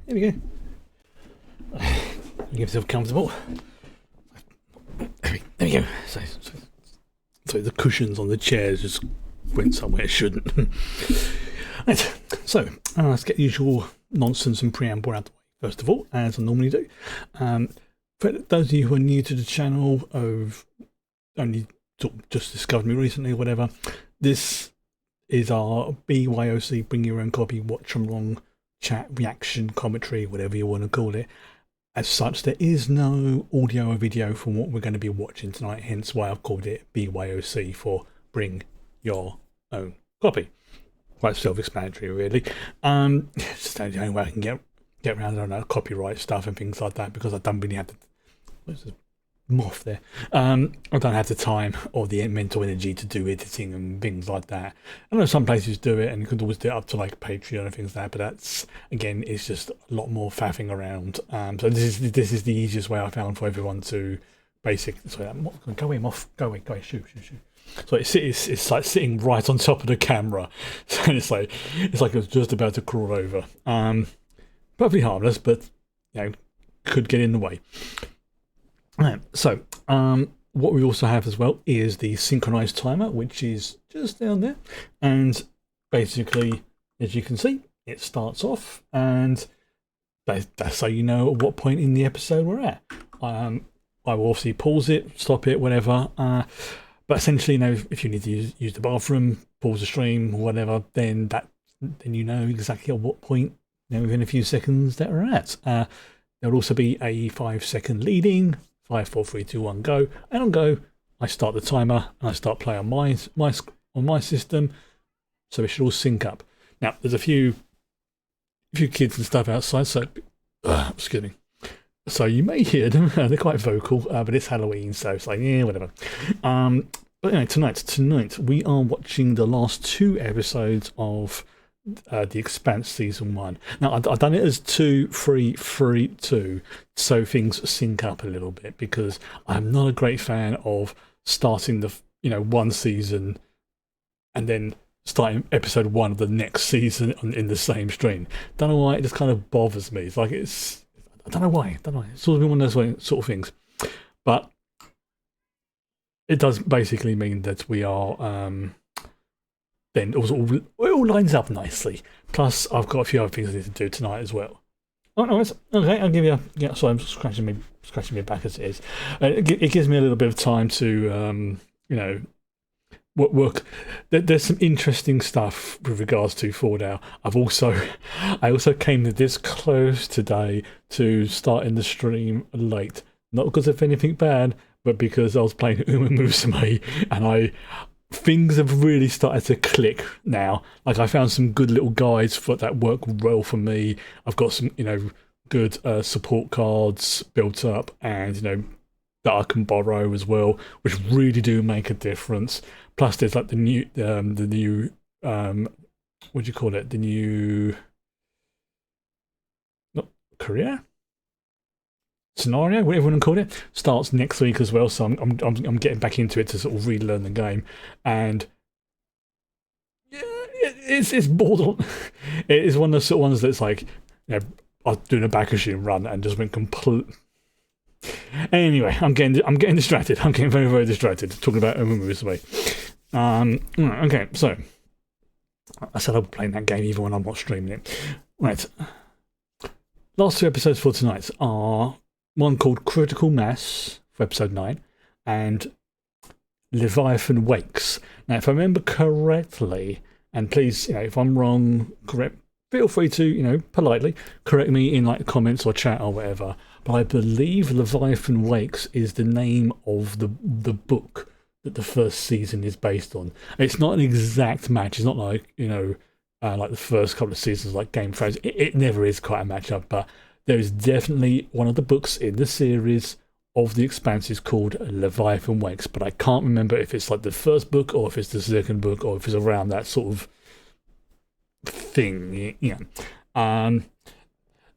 There we go. Get yourself comfortable. There we go. So the cushions on the chairs just went somewhere it shouldn't. Right, so let's get the usual nonsense and preamble out of the way first of all, as I normally do. For those of you who are new to the channel, of only just discovered me recently or whatever, this is our BYOC, bring your own copy, watch along, chat, reaction, commentary, whatever you want to call it. As such, there is no audio or video from what we're going to be watching tonight, hence why I've called it BYOC for bring your own copy. Quite self-explanatory, really. It's the only way I can get around, I don't know, copyright stuff and things like that, because I don't really have the moth there. I don't have the time or the mental energy to do editing and things like that. I know some places do it, and you can always do it up to like Patreon and things like that, but that's, again, it's just a lot more faffing around. So this is the easiest way I found for everyone to basically. Sorry, go away, moth, go away, shoo. So it's like sitting right on top of the camera, so it's like it was just about to crawl over. Perfectly harmless, but could get in the way. Right, so what we also have as well is the synchronized timer, which is just down there, and basically, as you can see, it starts off, and that's so you know at what point in the episode we're at. I will obviously pause it, stop it, whatever, but essentially, if you need to use the bathroom, pause the stream, whatever, then you know exactly at what point, within a few seconds that we're at. There'll also be a 5-second leading. 5, 4, 3, 2, 1, go. And on go, I start the timer and I start playing on my system, so it should all sync up. Now, there's a few kids and stuff outside, so excuse me. So you may hear them; they're quite vocal, but it's Halloween, so it's like whatever. But anyway, tonight we are watching the last 2 episodes of the Expanse season 1. Now I've done it as 2, 3, 3, 2, so things sync up a little bit, because I'm not a great fan of starting the one season and then starting episode 1 of the next season in the same stream. Don't know why, it just kind of bothers me. It's like I don't know why. It's always been one of those sort of things, but it does basically mean that we are then it all lines up nicely. Plus, I've got a few other things I need to do tonight as well. Oh no, okay. I'll give you. Sorry, I'm scratching my back as it is. It gives me a little bit of time to, work. There's some interesting stuff with regards to Fallout. I also came this close today to starting the stream late, not because of anything bad, but because I was playing Uma Musume, and things have really started to click now. Like, I found some good little guides that work well for me. I've got some, good support cards built up, and that I can borrow as well, which really do make a difference. Plus, there's like the new what do you call it? The new career scenario, whatever you want to call it, starts next week as well. So I'm getting back into it to sort of relearn the game, and it's borderline. It is one of the sort of ones that's like, I was doing a Bakushima run and just went complete. Anyway, I'm getting distracted. I'm getting very, very distracted talking about Umumusube. Okay, so I said I'll be playing that game even when I'm not streaming it. Right. Last 2 episodes for tonight are one called Critical Mass for episode 9 and Leviathan Wakes. Now, if I remember correctly, and please, if I'm wrong, feel free to, politely correct me in like comments or chat or whatever. But I believe Leviathan Wakes is the name of the book that the first season is based on. It's not an exact match. It's not like, like the first couple of seasons like Game of Thrones. It never is quite a matchup, but there is definitely one of the books in the series of the Expanse called Leviathan Wakes, but I can't remember if it's like the first book or if it's the second book or if it's around that sort of thing. Now,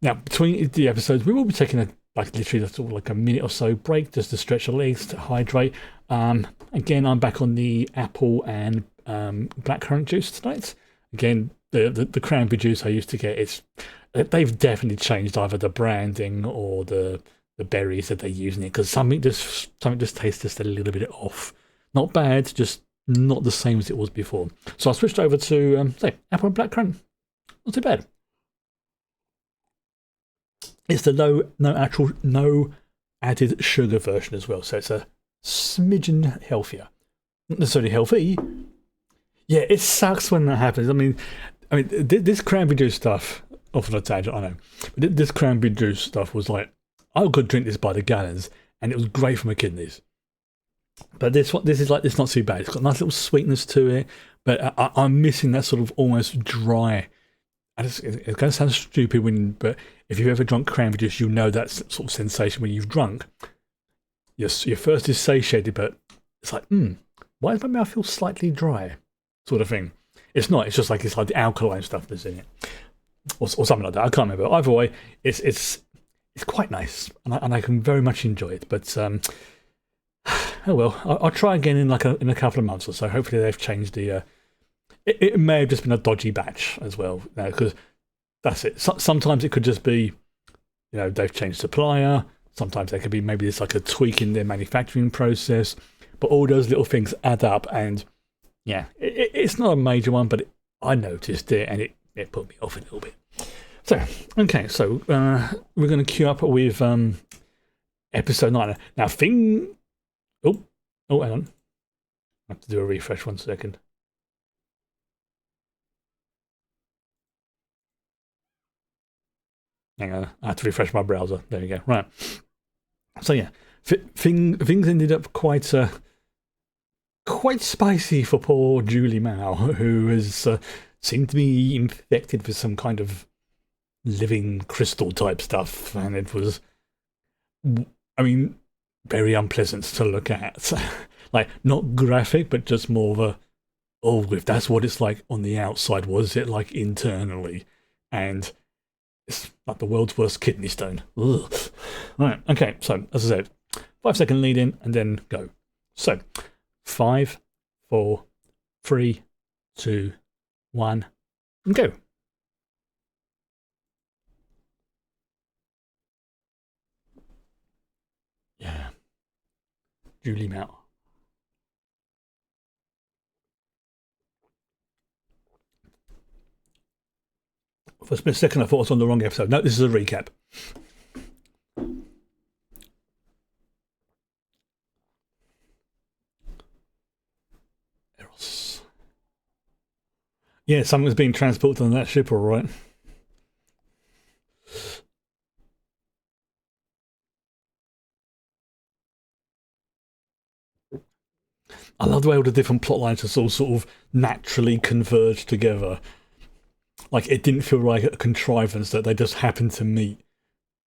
between the episodes, we will be taking literally sort of like a minute or so break just to stretch the legs, to hydrate. Again, I'm back on the apple and blackcurrant juice tonight. Again, the cranberry juice I used to get, they've definitely changed either the branding or the berries that they're using it, because something just tastes just a little bit off. Not bad, just not the same as it was before. So I switched over to say apple and blackcurrant. Not too bad. It's the no added sugar version as well, so it's a smidgen healthier. Not necessarily healthy. Yeah, it sucks when that happens. I mean, this cranberry juice stuff. Off on a tangent, I know. But this cranberry juice stuff was like, I could drink this by the gallons, and it was great for my kidneys. But this is not too bad. It's got a nice little sweetness to it, but I'm missing that sort of almost dry. It's going to sound stupid, but if you've ever drunk cranberry juice, you know that sort of sensation when you've drunk. Your first is satiated, but it's like, why does my mouth feel slightly dry? Sort of thing. It's not. It's just like the alkaline stuff that's in it, or something like that. I can't remember. Either way, it's quite nice, and I can very much enjoy it. But oh well, I'll try again in a couple of months or so. Hopefully they've changed the. It may have just been a dodgy batch as well, because that's it. Sometimes it could just be, they've changed supplier. Sometimes there could be maybe it's like a tweak in their manufacturing process. But all those little things add up, and yeah, it's not a major one, but I noticed it, and it put me off a little bit. So, okay, so we're going to queue up with episode 9. Now, Oh, hang on. I have to do a refresh 1 second. Hang on, I have to refresh my browser. There we go. Right. So yeah, things ended up quite spicy for poor Julie Mao, who has seemed to be infected with some kind of living crystal type stuff, and it was, very unpleasant to look at. Like, not graphic, but just more of a, if that's what it's like on the outside, was it like internally? And it's like the world's worst kidney stone. Ugh. Right, okay, so as I said, 5-second lead in and then go. So 5, 4, 3, 2, 1, and go. Yeah. Julie Mao. For a split second, I thought I was on the wrong episode. No, this is a recap. Eros. Yeah, something's being transported on that ship, all right. I love the way all the different plot lines just all sort of naturally converge together. Like, it didn't feel like a contrivance that they just happened to meet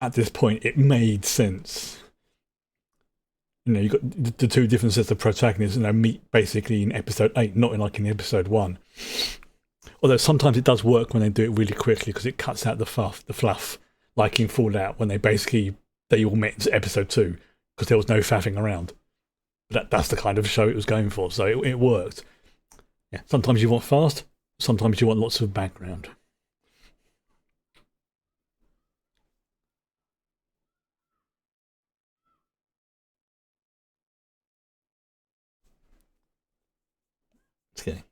at this point. It made sense. You got the two different sets of protagonists, meet basically in episode 8, not in episode 1. Although sometimes it does work when they do it really quickly, because it cuts out the fluff, like in Fallout, when they all met in episode 2, because there was no faffing around. That's the kind of show it was going for, so it worked. Yeah, sometimes you want fast, sometimes you want lots of background. Okay.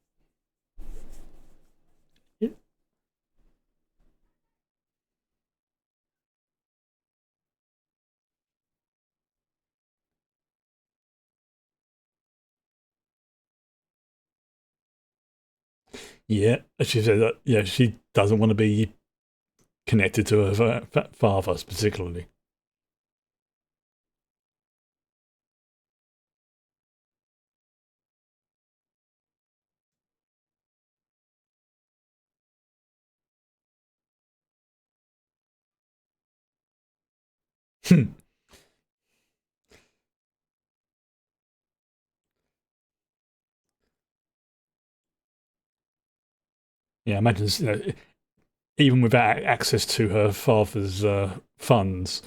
Yeah, she said that. Yeah, she doesn't want to be connected to her father particularly. Yeah, imagine even without access to her father's funds,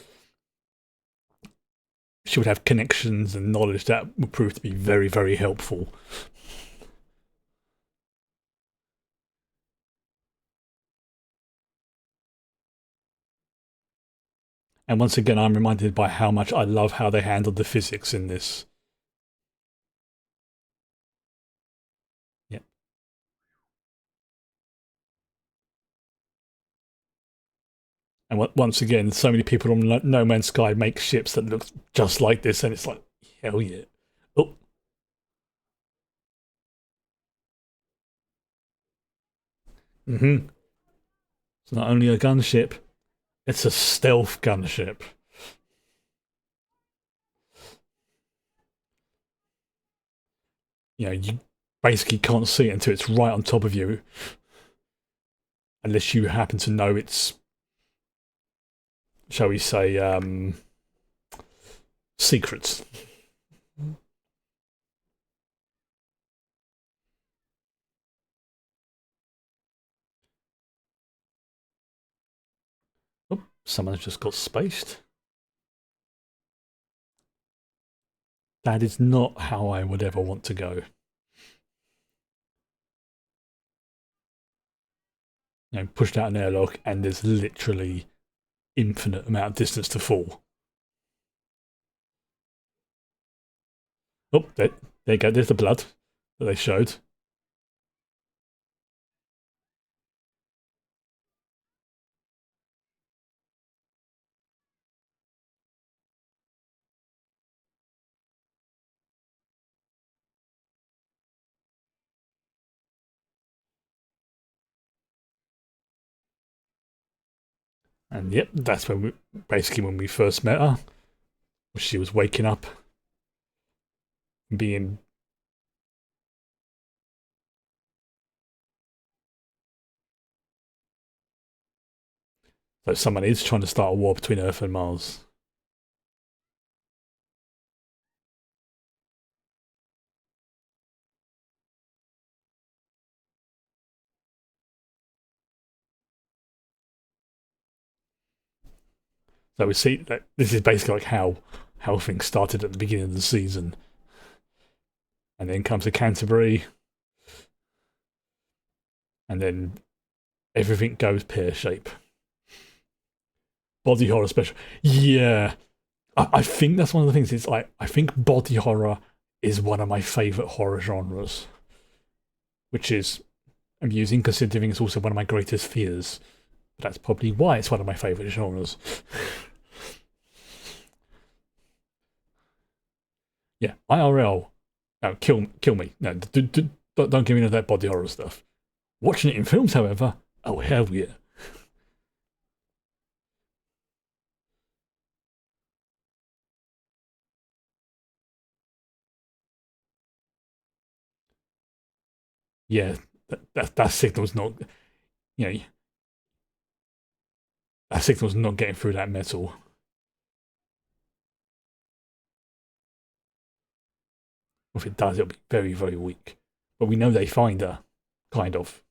she would have connections and knowledge that would prove to be very, very helpful. And once again, I'm reminded by how much I love how they handled the physics in this. Yeah. And once again, so many people on No Man's Sky make ships that look just like this, and it's like, hell yeah. Oh. It's not only a gunship, it's a stealth gunship. You basically can't see it until it's right on top of you, unless you happen to know its, shall we say, secrets. Oh, someone's just got spaced. That is not how I would ever want to go. Pushed out an airlock, and there's literally infinite amount of distance to fall. Oh, there you go. There's the blood that they showed. And yep, that's when we first met her. She was waking up, being. So someone is trying to start a war between Earth and Mars. So we see that this is basically like how things started at the beginning of the season, and then comes to Canterbury, and then everything goes pear shape. Body horror special, yeah. I think that's one of the things. It's like I think body horror is one of my favorite horror genres, which is amusing considering it's also one of my greatest fears. But that's probably why it's one of my favorite genres. Yeah, IRL. No, kill me. No, don't give me none of that body horror stuff. Watching it in films, however, oh hell yeah. Yeah, that signal's not. You know, that signal's not getting through that metal. If it does, it'll be very, very weak. But we know they find her, kind of.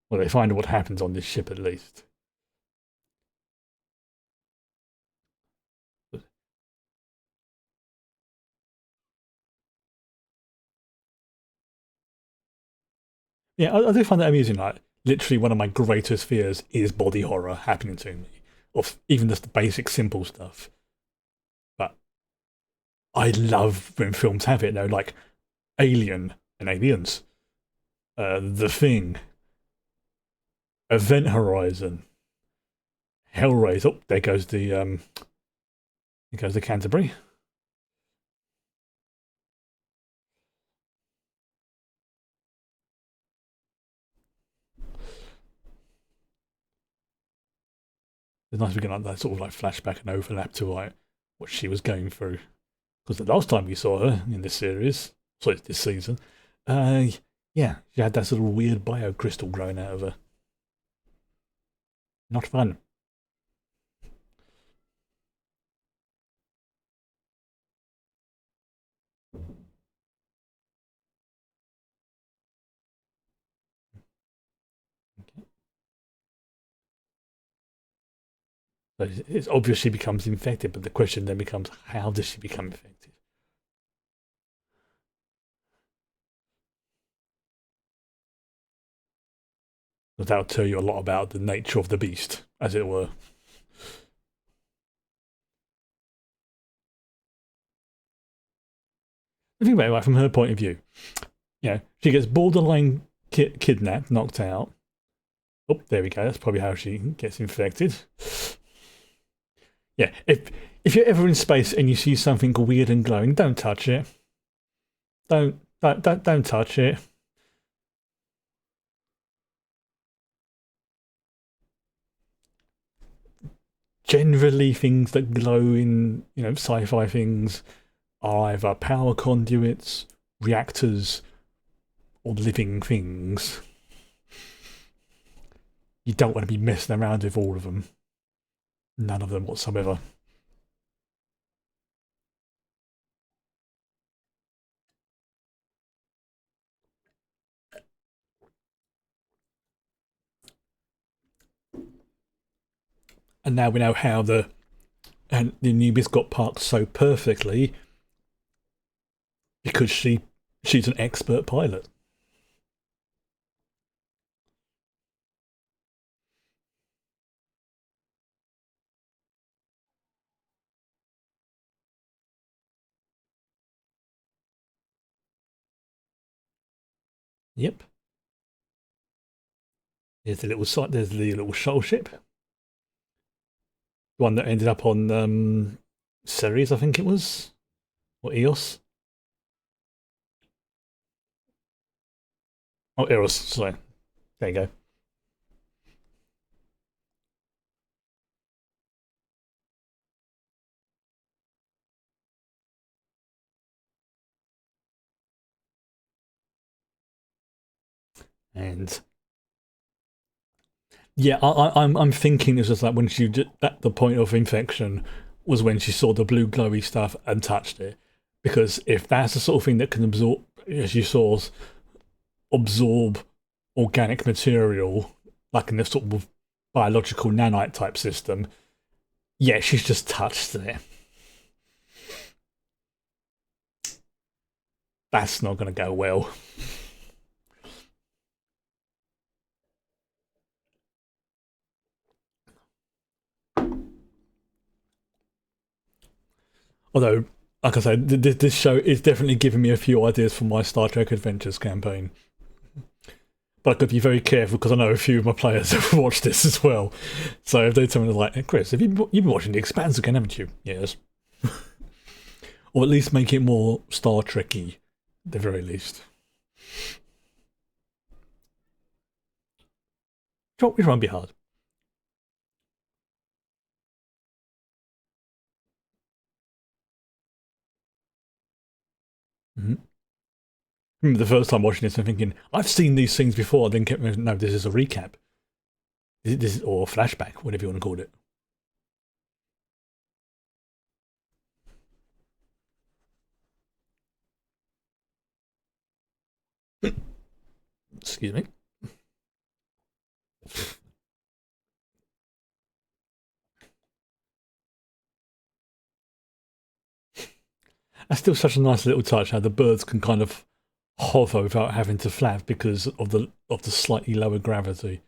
Well, they find what happens on this ship at least. But, yeah, I do find that amusing. Like, literally, one of my greatest fears is body horror happening to me, of even just the basic, simple stuff. But I love when films have it. Like Alien and Aliens, The Thing, Event Horizon, Hellraiser. Oh, there goes the Canterbury. It's nice we get like that sort of like flashback and overlap to like what she was going through. Because the last time we saw her in this series, sorry, this season, uh, yeah, she had that sort of weird bio crystal growing out of her. Not fun. So it's obvious she becomes infected, but the question then becomes, how does she become infected? That'll tell you a lot about the nature of the beast, as it were. Think about it, right, from her point of view. She gets borderline kidnapped, knocked out. Oh, there we go. That's probably how she gets infected. Yeah, if you're ever in space and you see something weird and glowing, don't touch it. Don't touch it. Generally, things that glow in sci-fi things are either power conduits, reactors, or living things. You don't want to be messing around with all of them. None of them whatsoever. And now we know how the Anubis got parked so perfectly because she's an expert pilot. Yep. There's the little site. There's the little shuttle ship. The one that ended up on Ceres, I think it was, or Eos. Oh, Eros. Sorry. There you go. And yeah, I'm thinking it's just like when she at the point of infection was when she saw the blue glowy stuff and touched it, because if that's the sort of thing that can absorb, as you saw, absorb organic material like in this sort of biological nanite type system, yeah, she's just touched it. That's not going to go well. Although, like I said, this show is definitely giving me a few ideas for my Star Trek Adventures campaign. But I could be very careful because I know a few of my players have watched this as well. So if they tell me like, hey, Chris, you've been watching the Expanse again, haven't you? Yes. Or at least make it more Star Trekky, at the very least. Which won't be hard. Mm-hmm. Remember the first time watching this and thinking, I've seen these things before, then kept no, this is a recap. This is, or a flashback, whatever you want to call it. Excuse me. That's still such a nice little touch how the birds can kind of hover without having to flap because of the slightly lower gravity.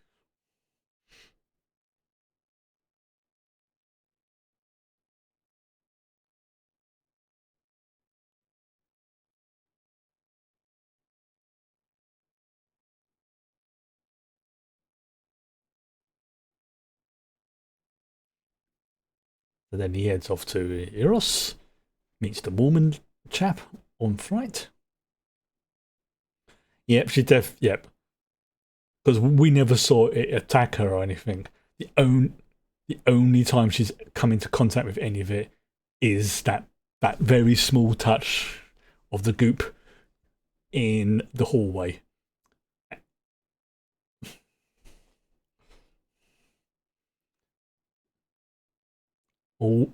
And then he heads off to Eros, meets the Mormon chap on fright. Yep, she yep. Because we never saw it attack her or anything. The only time she's come into contact with any of it is that very small touch of the goop in the hallway. All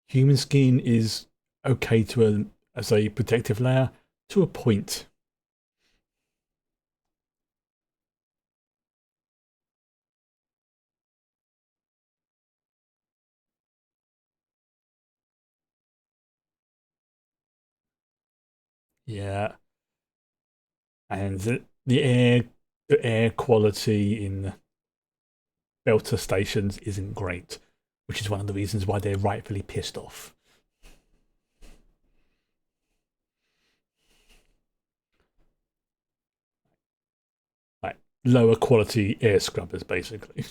human skin is okay as a protective layer to a point. Yeah, and the air the air quality in Belter stations isn't great, which is one of the reasons why they're rightfully pissed off. Like lower quality air scrubbers, basically.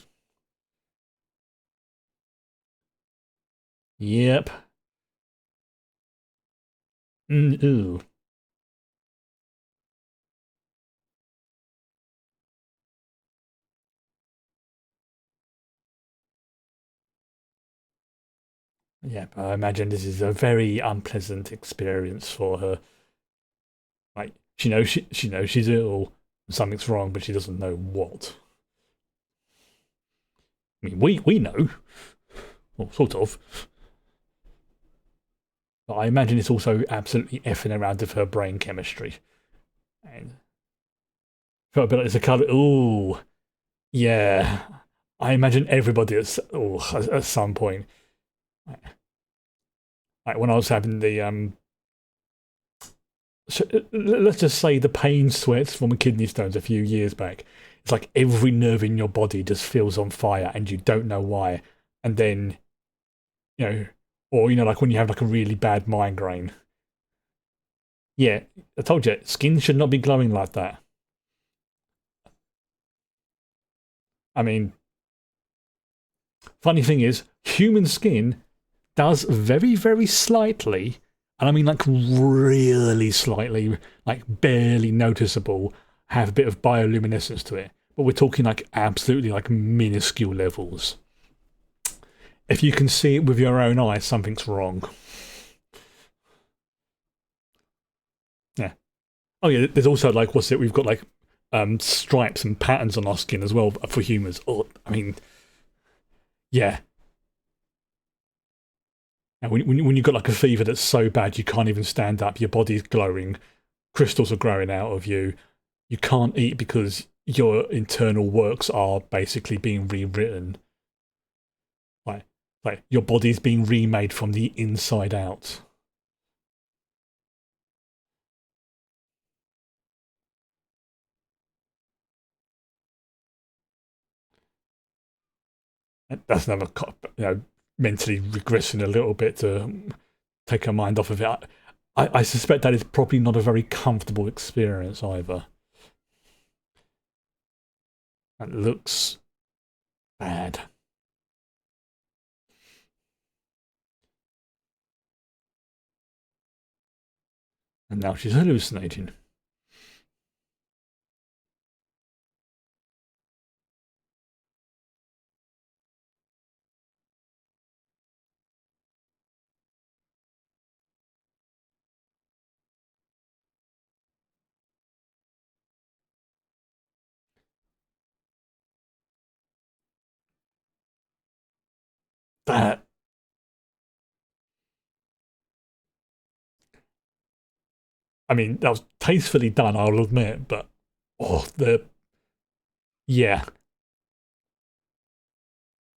Yep. Ooh. Yep. I imagine this is a very unpleasant experience for her. Like she knows she's ill, something's wrong, but she doesn't know what. I mean, we know, well, sort of. But I imagine it's also absolutely effing around with her brain chemistry. And felt a bit like it's a colour. Ooh, yeah. I imagine everybody at some point, like when I was having the let's just say the pain sweats from kidney stones a few years back. It's like every nerve in your body just feels on fire, and you don't know why. And then, you know, or like when you have like a really bad migraine. Yeah, I told you, skin should not be glowing like that. I mean, funny thing is, human skin does very, very slightly, and I mean like really slightly, like barely noticeable, have a bit of bioluminescence to it. But we're talking like absolutely like minuscule levels. If you can see it with your own eyes, something's wrong. Yeah. Oh yeah, there's also like what's it? We've got like stripes and patterns on our skin as well for humans. Oh, I mean, yeah. And when you've got like a fever that's so bad you can't even stand up, your body's glowing, crystals are growing out of you, you can't eat because your internal works are basically being rewritten. Like, like your body's being remade from the inside out. And that's another, mentally regressing a little bit to take her mind off of it. I suspect that is probably not a very comfortable experience either. It looks bad. And now she's hallucinating. That, I mean, that was tastefully done, I'll admit, but yeah.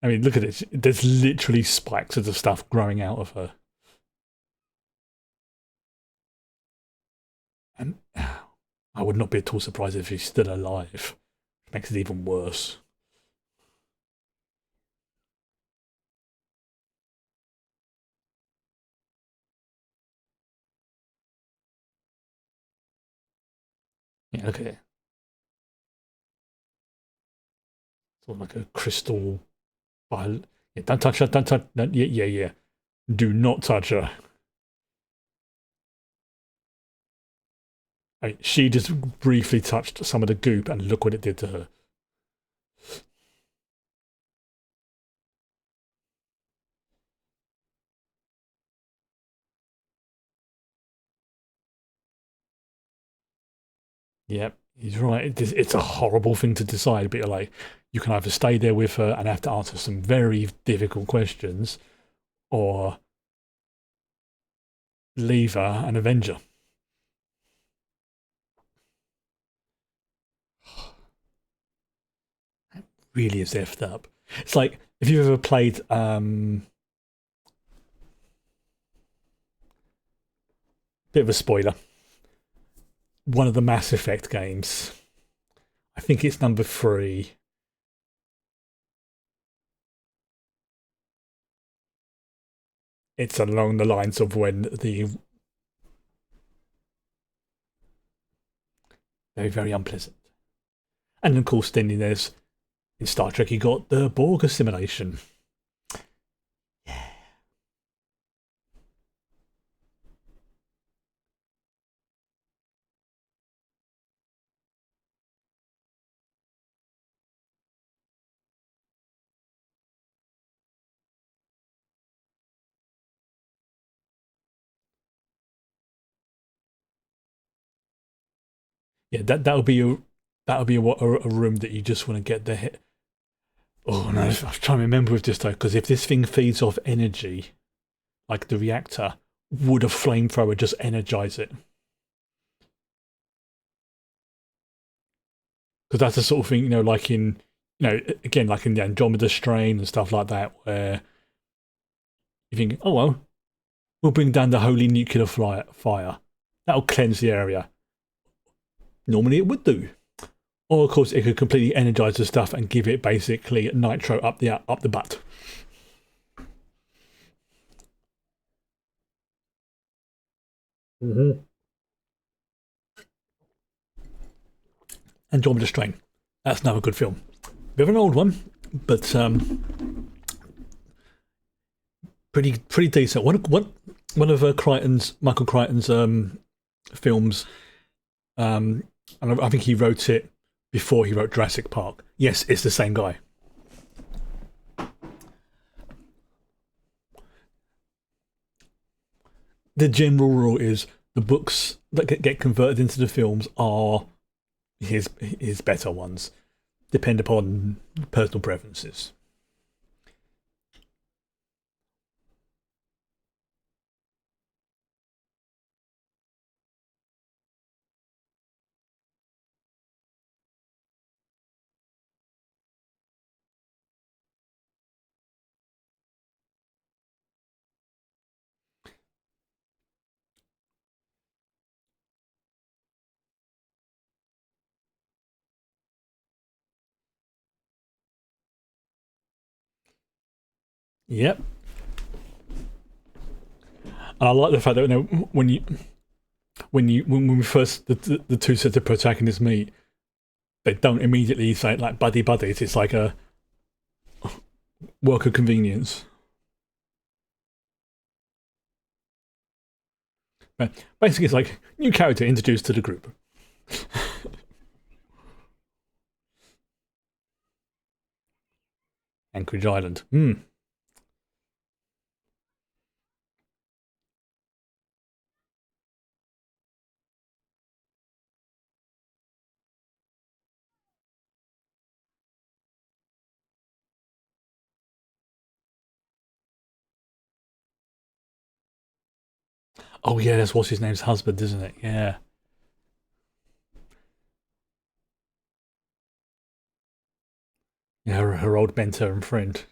I mean, look at this. There's literally spikes of the stuff growing out of her. And I would not be at all surprised if she's still alive. It makes it even worse. Yeah, look at it. Sort of like a crystal. Yeah, don't touch her. Don't touch. No, yeah, yeah, yeah. Do not touch her. I mean, she just briefly touched some of the goop, and look what it did to her. Yep, he's right. It's a horrible thing to decide, but you're like, you can either stay there with her and have to answer some very difficult questions, or leave her and avenge her. Really is effed up. It's like if you've ever played bit of a spoiler, one of the Mass Effect games. I think it's number 3. It's along the lines of when the very, very unpleasant. And of course, then there's in Star Trek, you got the Borg assimilation. Yeah, that'll be a room that you just want to get the hit. Oh no, I was trying to remember with this though, because if this thing feeds off energy, like the reactor, would a flamethrower just energize it? Because that's the sort of thing, like again, like in the Andromeda strain and stuff like that, where you think, oh well, we'll bring down the holy nuclear fire. That'll cleanse the area. Normally it would do. Or of course it could completely energize the stuff and give it basically nitro up the butt. Mm-hmm. Andromeda Strain. That's another good film. Bit of an old one, but pretty decent. One of Michael Crichton's films. And I think he wrote it before he wrote Jurassic Park. Yes, it's the same guy. The general rule is the books that get converted into the films are his better ones. Depend upon personal preferences. Yep. And I like the fact that when we first the two sets of protagonists meet, they don't immediately say like buddy buddies. It's like a work of convenience. But basically, it's like new character introduced to the group. Anchorage Island. Hmm. Oh yeah, that's what's his name's husband, isn't it? Yeah. Yeah, her old mentor and friend.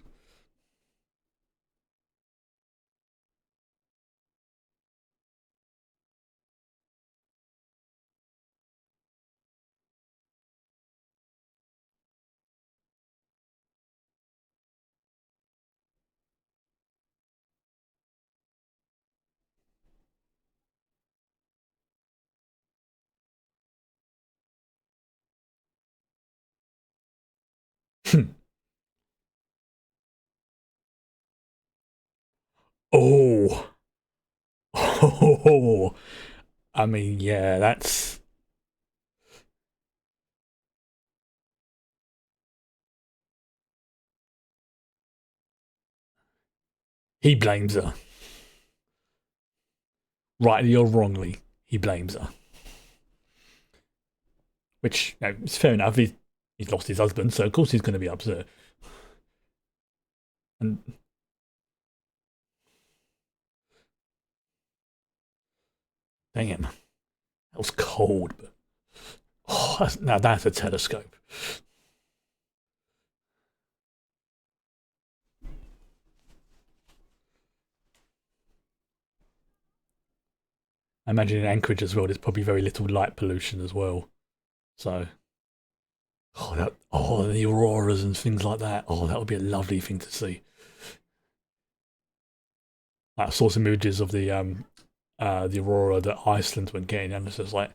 Oh. Oh. I mean, yeah, that's he blames her. Rightly or wrongly, he blames her. Which, it's fair enough. He's lost his husband, so of course he's going to be upset. And damn, that was cold. But now that's a telescope. I imagine in Anchorage as well, there's probably very little light pollution as well. So The auroras and things like that. Oh, that would be a lovely thing to see. I saw some images of the aurora that Iceland were getting, and it's just like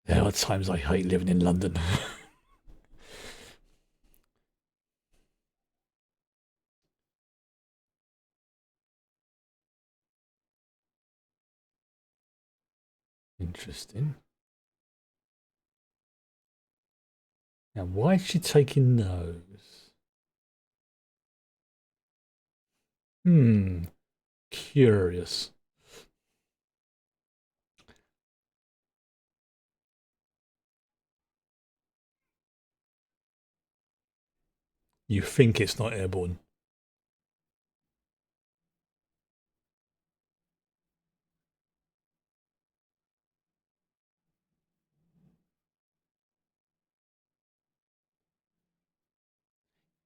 there are times I hate living in London. Interesting. Now, why is she taking those? Hmm, curious. You think it's not airborne?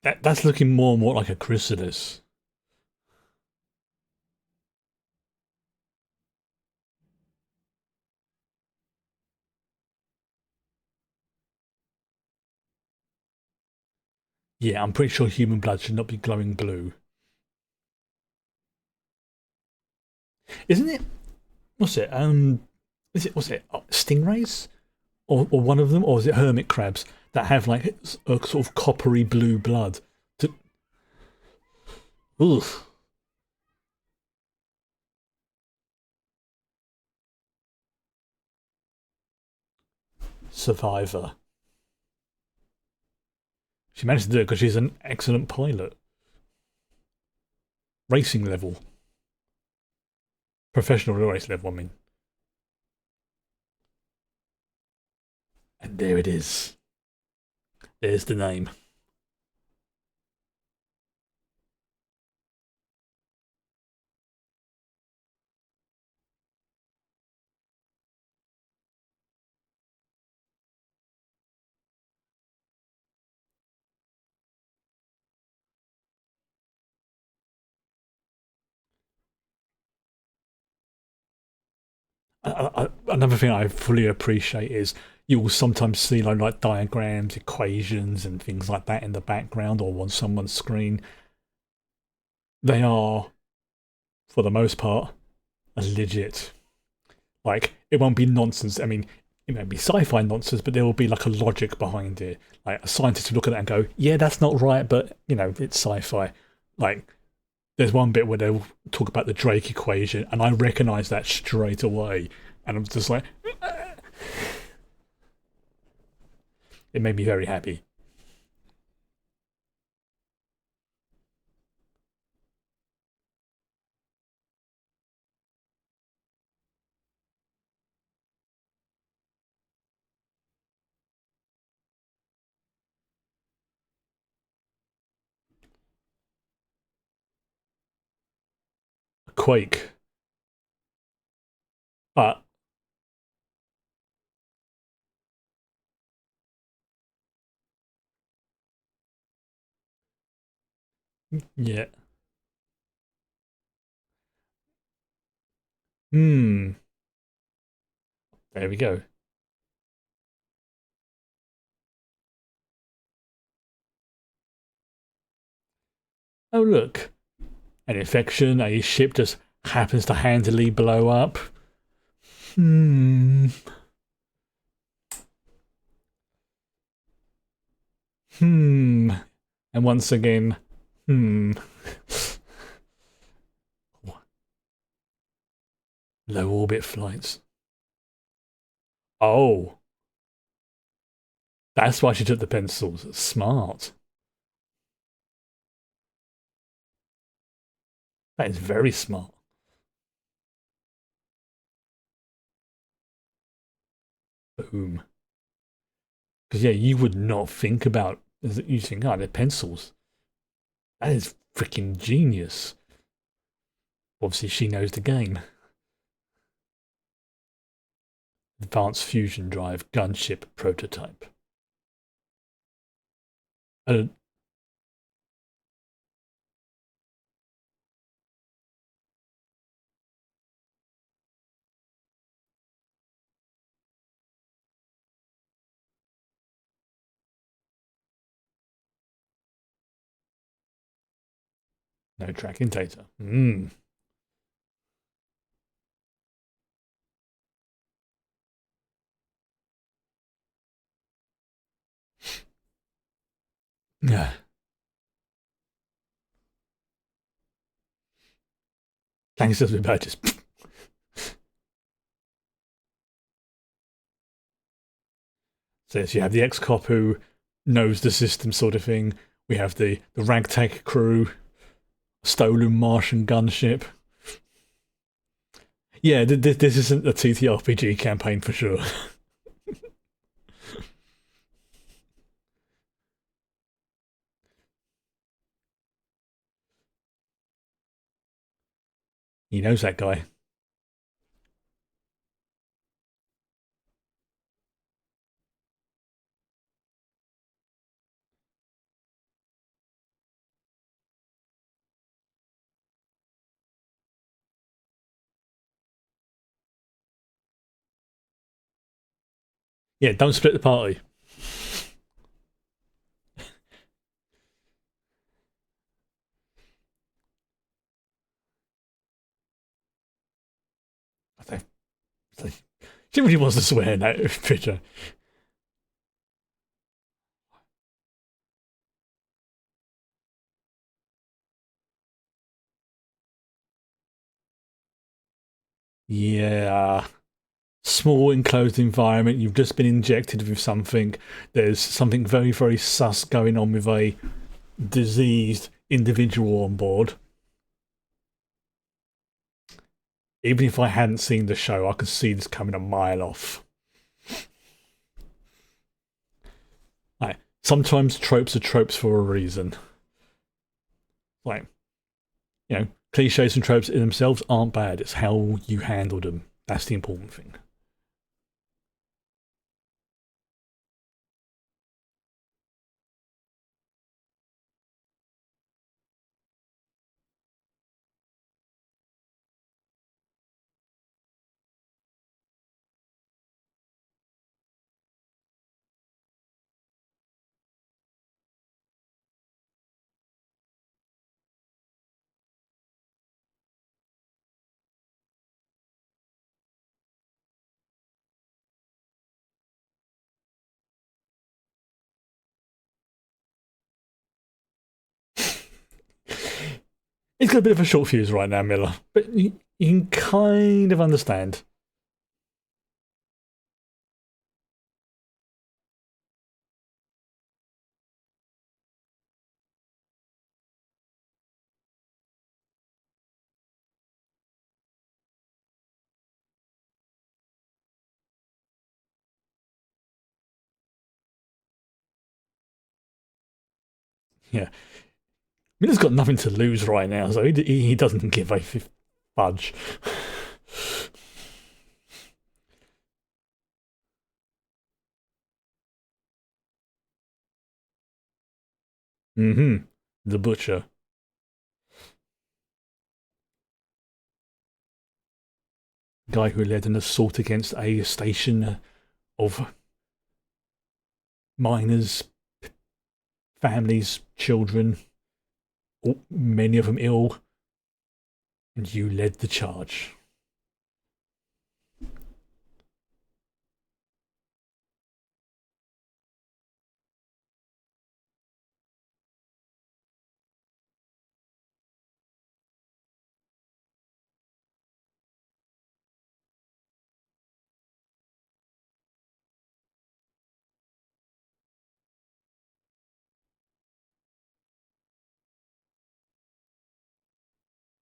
That's looking more and more like a chrysalis. Yeah, I'm pretty sure human blood should not be glowing blue. Isn't it? What's it? Is it? What's it? Stingrays? Or one of them? Or is it hermit crabs that have like a sort of coppery blue blood? To, ugh, survivor. She managed to do it because she's an excellent pilot. Racing level. Professional race level, I mean. And there it is. There's the name. Another thing I fully appreciate is you will sometimes see like diagrams, equations, and things like that in the background or on someone's screen. They are, for the most part, legit. Like it won't be nonsense. I mean, it may be sci-fi nonsense, but there will be like a logic behind it. Like a scientist will look at that and go, "Yeah, that's not right," but it's sci-fi. Like there's one bit where they'll talk about the Drake equation, and I recognise that straight away, and I'm just like, it made me very happy. Quake, but yeah, hmm, there we go. Oh look, an infection, a ship just happens to handily blow up. Hmm, hmm, and once again, hmm, low orbit flights. Oh, that's why she took the pencils. Smart. That is very smart. Boom. Because yeah, you would not think about using they're pencils. That is freaking genius. Obviously, she knows the game. Advanced fusion drive gunship prototype. Uh, No tracking data. Hmm. Yeah. Gangsters with badges. So yes, you have the ex-cop who knows the system sort of thing. We have the ragtag crew, stolen Martian gunship. Yeah, this isn't a TTRPG campaign for sure. He knows that guy. Yeah, don't split the party. I think she really wants to swear in that picture. Yeah. Small enclosed environment. You've just been injected with something. There's something very, very sus going on with a diseased individual on board. Even if I hadn't seen the show, I could see this coming a mile off. Like, sometimes tropes are tropes for a reason. Like, cliches and tropes in themselves aren't bad. It's how you handle them. That's the important thing. He's got a bit of a short fuse right now, Miller, but you can kind of understand. Yeah, Miller's got nothing to lose right now, so he doesn't give a fudge. Mm-hmm. The butcher, guy who led an assault against a station of miners, families, children, many of them ill, and you led the charge.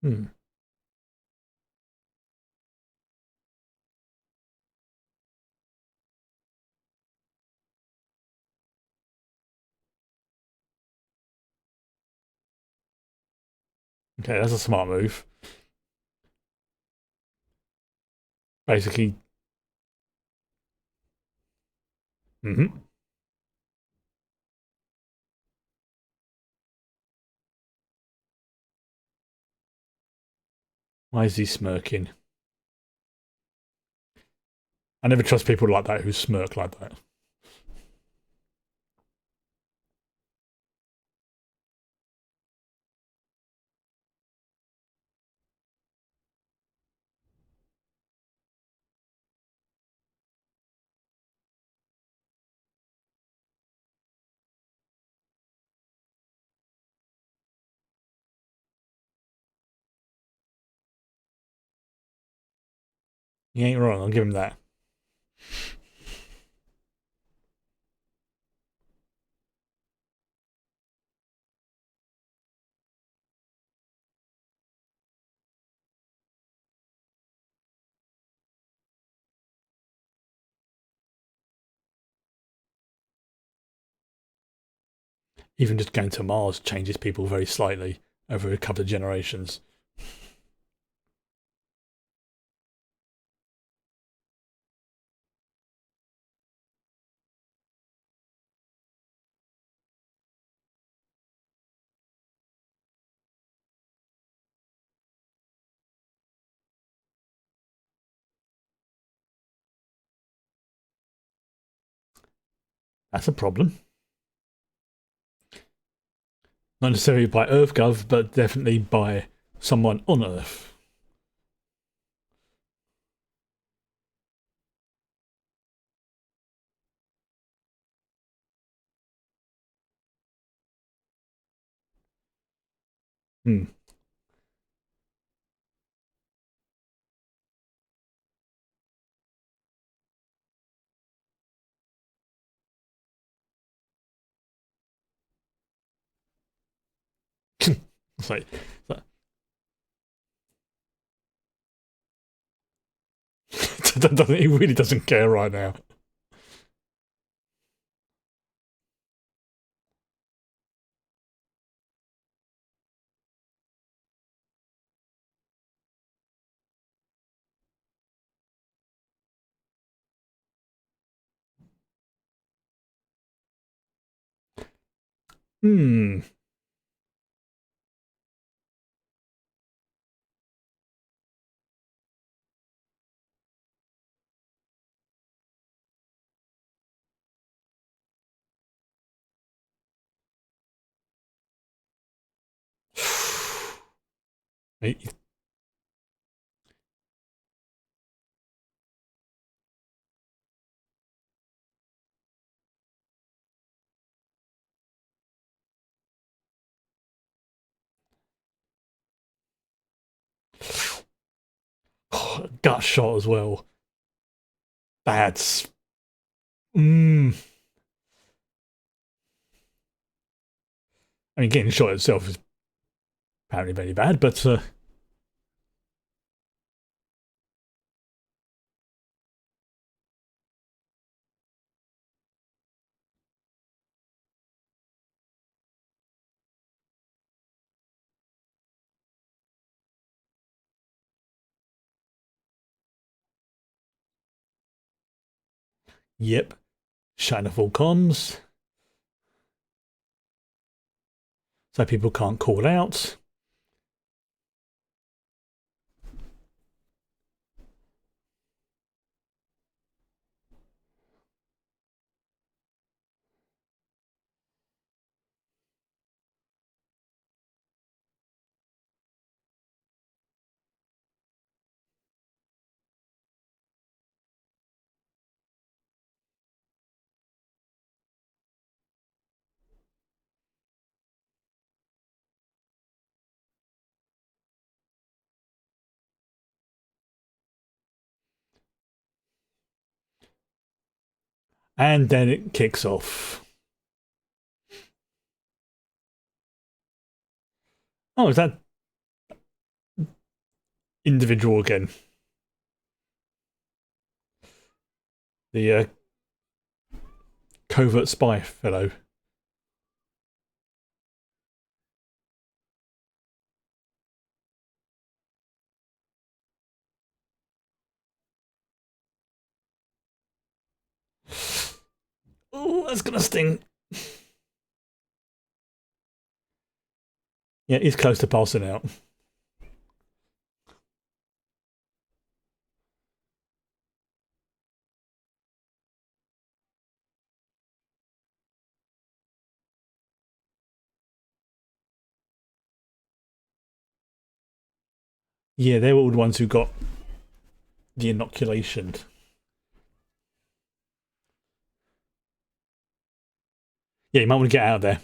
Hmm. Okay, that's a smart move. Basically, mm-hmm. Why is he smirking? I never trust people like that who smirk like that. He ain't wrong. I'll give him that. Even just going to Mars changes people very slightly over a couple of generations. That's a problem. Not necessarily by EarthGov, but definitely by someone on Earth. Hmm. It's like, he really doesn't care right now. Hmm. Gut shot as well. That's. Mm. I mean, getting shot itself is apparently very bad, but yep. Shutting off all comms so people can't call out. And then it kicks off. Oh, is that individual again? The covert spy fellow. Oh, that's gonna sting. Yeah, he's close to passing out. Yeah, they were all the ones who got the inoculation. Yeah, you might want to get out of there.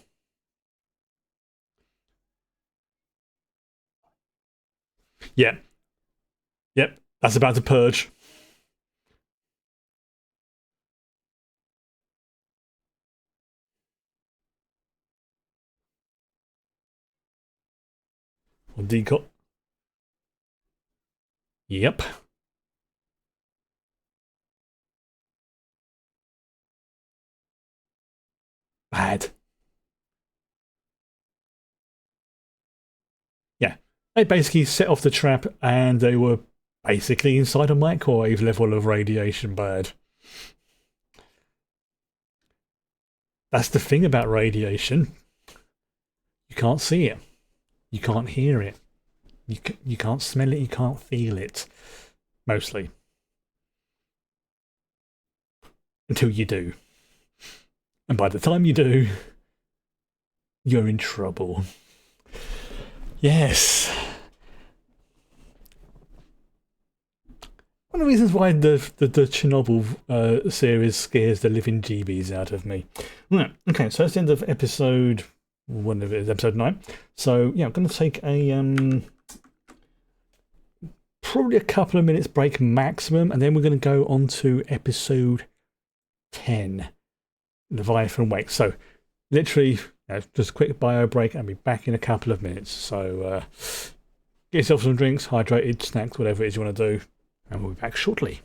Yeah. Yep. That's about to purge. Or decot. Yep. Bad. Yeah. They basically set off the trap and they were basically inside a microwave level of radiation bad. That's the thing about radiation. You can't see it. You can't hear it. You can't smell it. You can't feel it. Mostly. Until you do. And by the time you do, you're in trouble. Yes. One of the reasons why the Chernobyl series scares the living GBs out of me. Right, okay, so that's the end of episode, whatever it is, episode 9. So, yeah, I'm going to take a probably a couple of minutes break maximum, and then we're going to go on to episode 10, Leviathan Wake. So, literally, just a quick bio break, and I'll be back in a couple of minutes. So, get yourself some drinks, hydrated, snacks, whatever it is you want to do, and we'll be back shortly.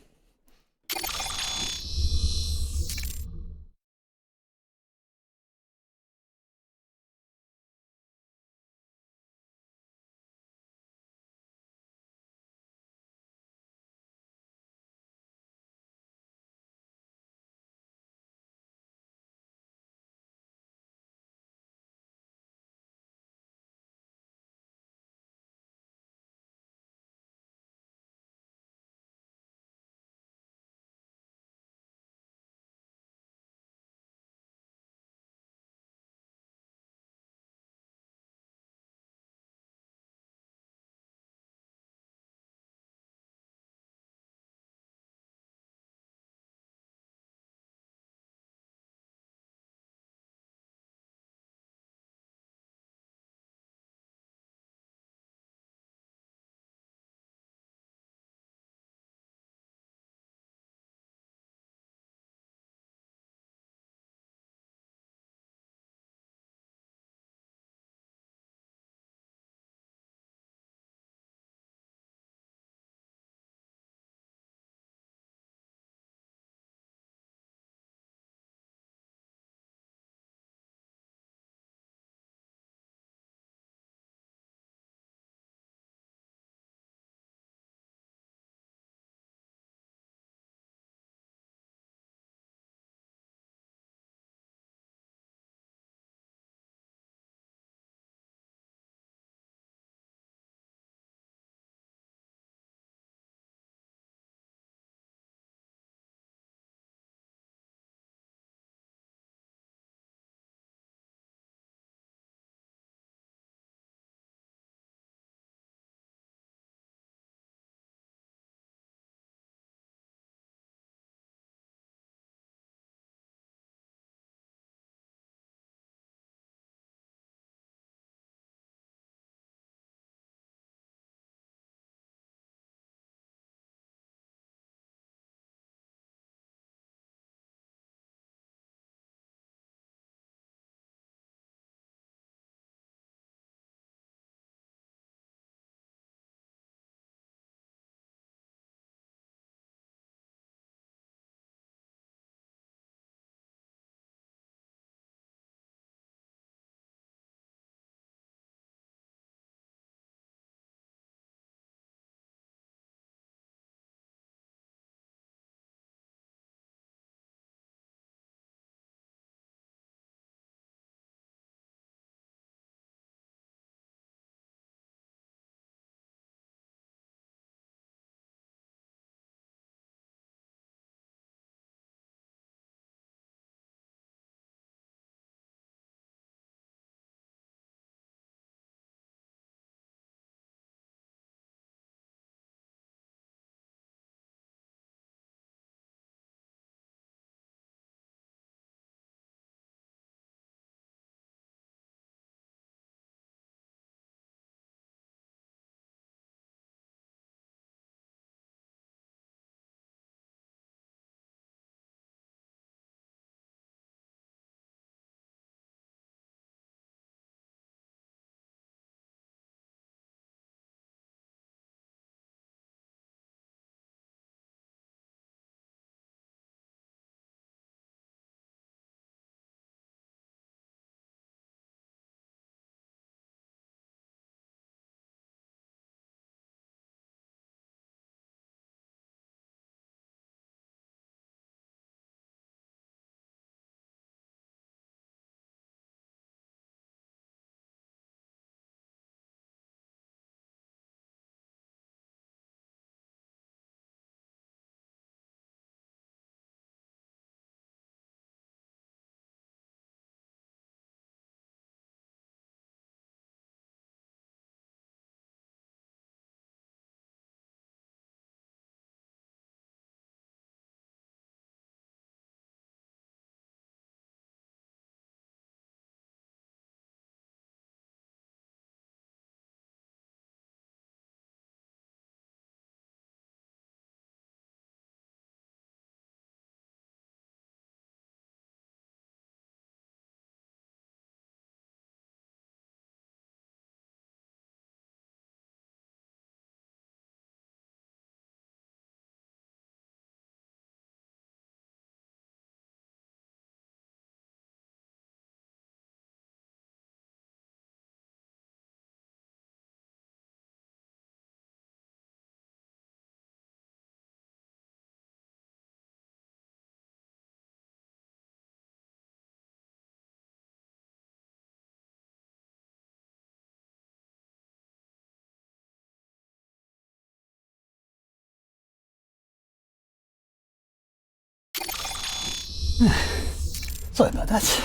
Sorry about that.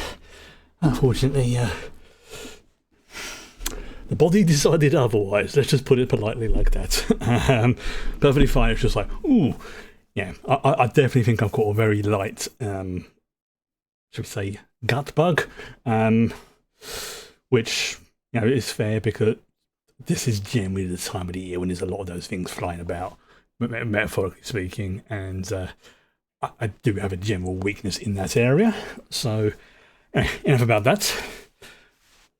Unfortunately, the body decided otherwise. Let's just put it politely like that. Perfectly fine. It's just like, ooh, yeah. I definitely think I've got a very light, should we say, gut bug, which is fair because this is generally the time of the year when there's a lot of those things flying about, metaphorically speaking, and I do have a general weakness in that area. So, enough about that.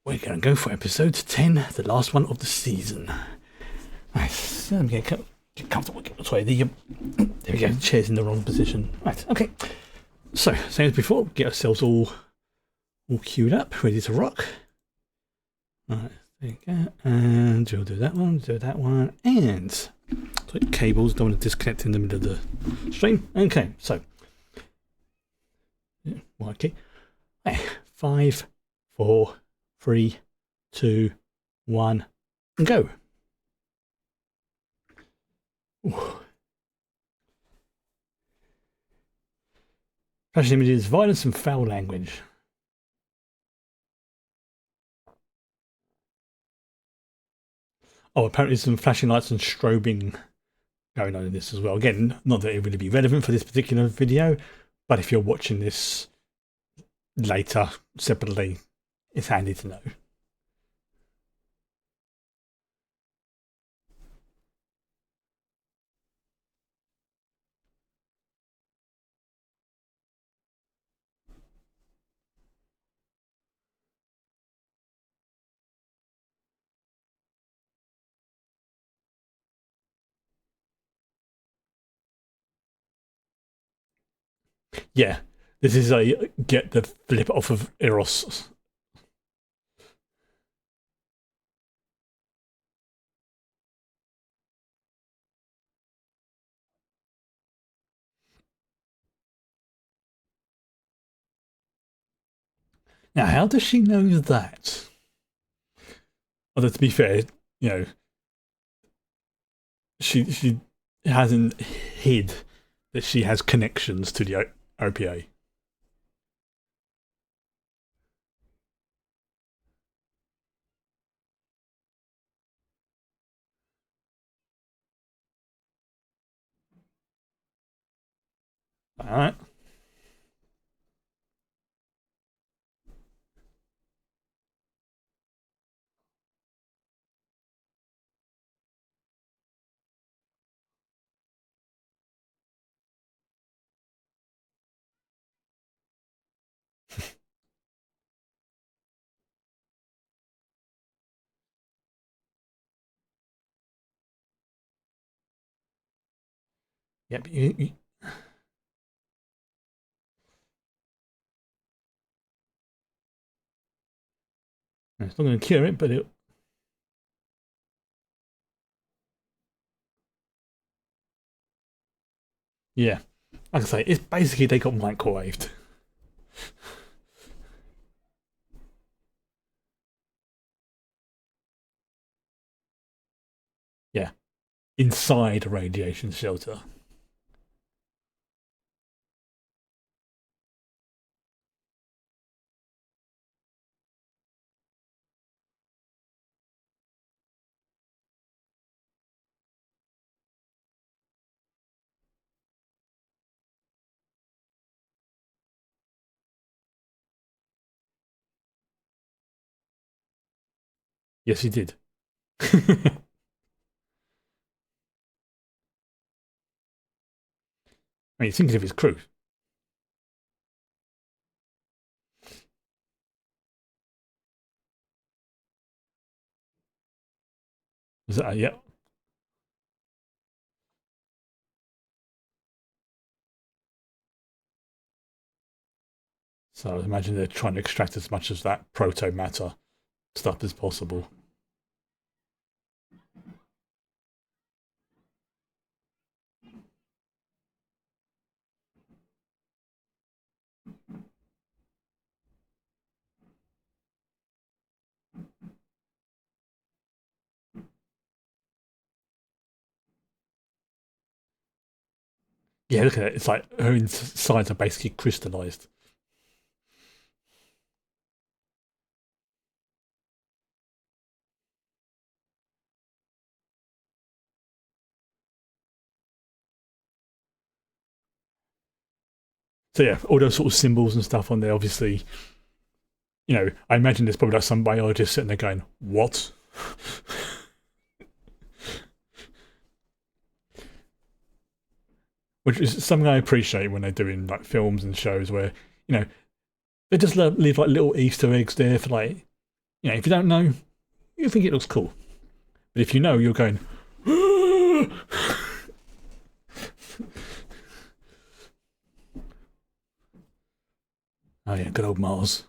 We're going to go for episode 10, the last one of the season. Nice. Let me get comfortable. Sorry, there we go. Chair's in the wrong position. Right, okay. So, same as before, get ourselves all queued up, ready to rock. Right, there you go. And we'll do that one, and so cables, don't want to disconnect in the middle of the stream. Okay, so okay. 5, 4, 3, 2, 1, and go. Ooh. Flashing images, violence and foul language. Oh, apparently some flashing lights and strobing going on in this as well. Again, not that it would be relevant for this particular video, but if you're watching this later, separately, it's handy to know. Yeah, this is a get the flip off of Eros. Now, how does she know that? Although, to be fair, she hasn't hid that she has connections to the OPA. All right. Yep. It's not going to cure it, but it. Yeah. Like I say, it's basically they got microwaved. Yeah. Inside a radiation shelter. Yes, he did. I mean, thinking of his crew. Was that, yeah. So I imagine they're trying to extract as much of that proto matter stuff as possible. Yeah, look at it. It's like her insides are basically crystallized. So yeah, all those sort of symbols and stuff on there. Obviously, I imagine there's probably like some biologist sitting there going, "What?" Which is something I appreciate when they're doing like films and shows where you know they just leave like little Easter eggs there for like if you don't know, you think it looks cool, but if you know, you're going, "Oh yeah, good old Mars."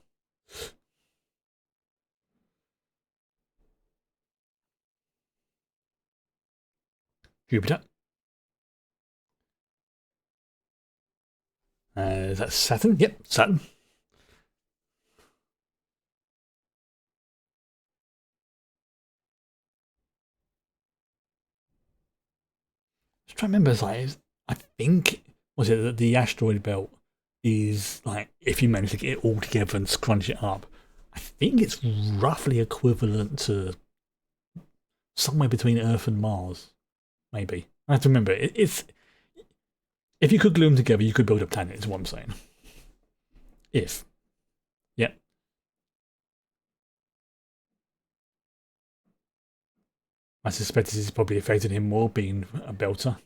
Jupiter. That's Saturn. Yep, Saturn. Just trying to remember, like, I think was it that the asteroid belt is like if you manage to get it all together and scrunch it up, I think it's roughly equivalent to somewhere between Earth and Mars. Maybe I have to remember it's if you could glue them together, you could build a planet. Is what I'm saying. If yeah, I suspect this is probably affected him more being a belter.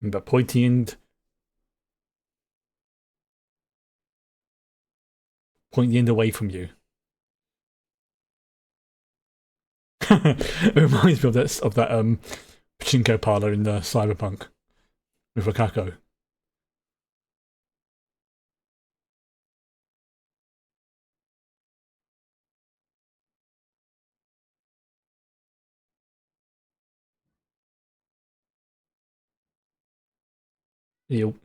But point the end away from you. It reminds me of that pachinko parlor in the Cyberpunk with Wakako. You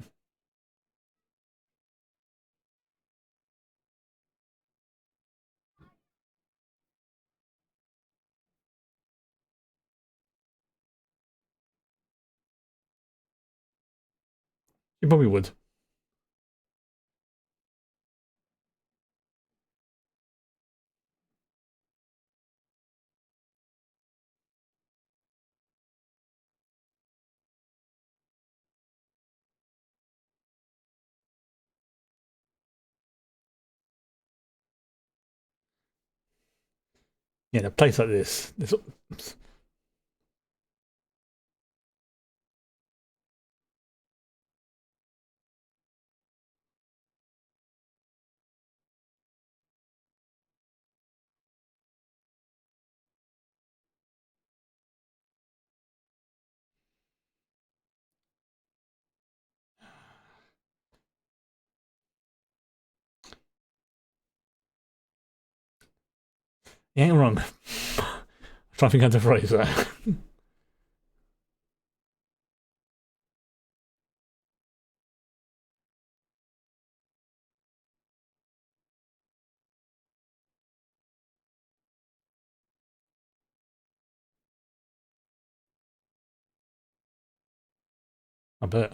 probably would. Yeah, in a place like this, you ain't wrong. I'm trying to think how to phrase that. I bet.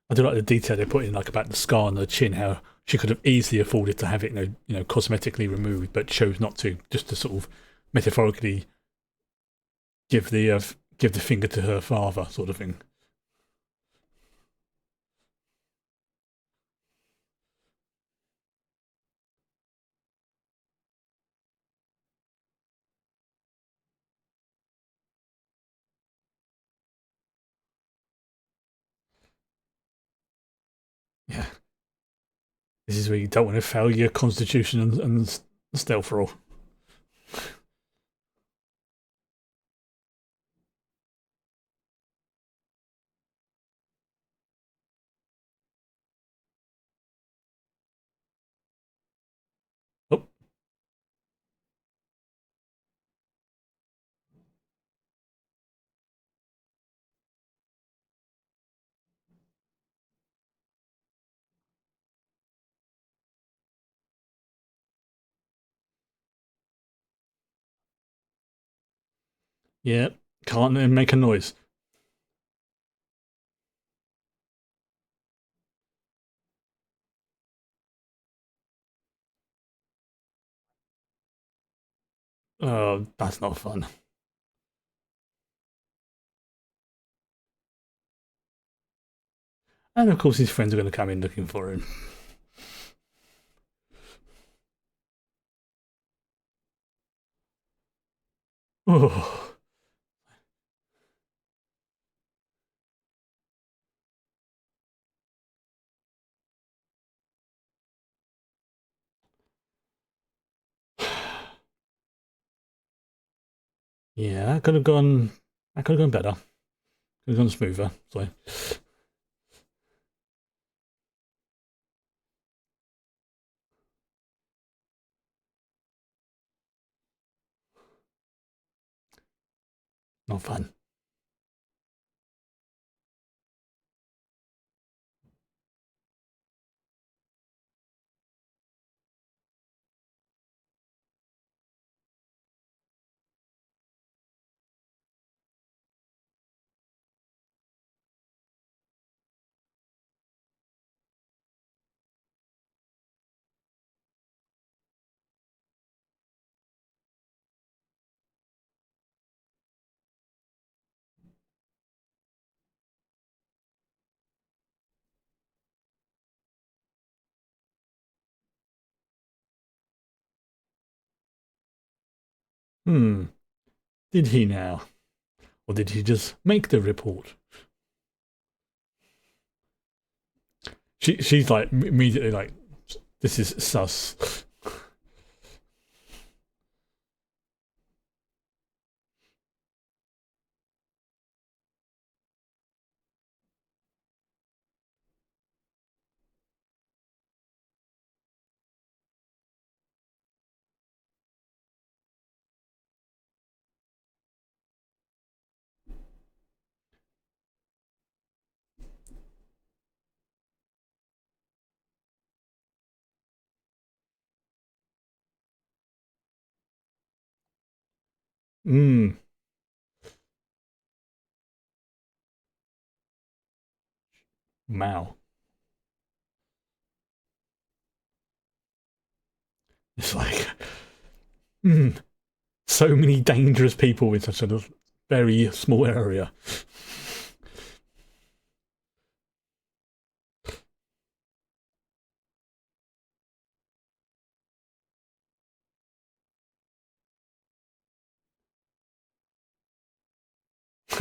I do like the detail they put in, like about the scar on the chin, how she could have easily afforded to have it, cosmetically removed, but chose not to, just to sort of metaphorically give the finger to her father, sort of thing. Yeah, this is where you don't want to fail your constitution and stealth roll. Oh, yeah, can't make a noise. Oh, that's not fun. And of course, his friends are going to come in looking for him. Oh, yeah, that could have gone. That could have gone better. Could have gone smoother. So, not fun. Hmm. Did he now, or did he just make the report? She's like immediately like, this is sus. Hmm. Mao. It's like, hmm. So many dangerous people in such a very small area.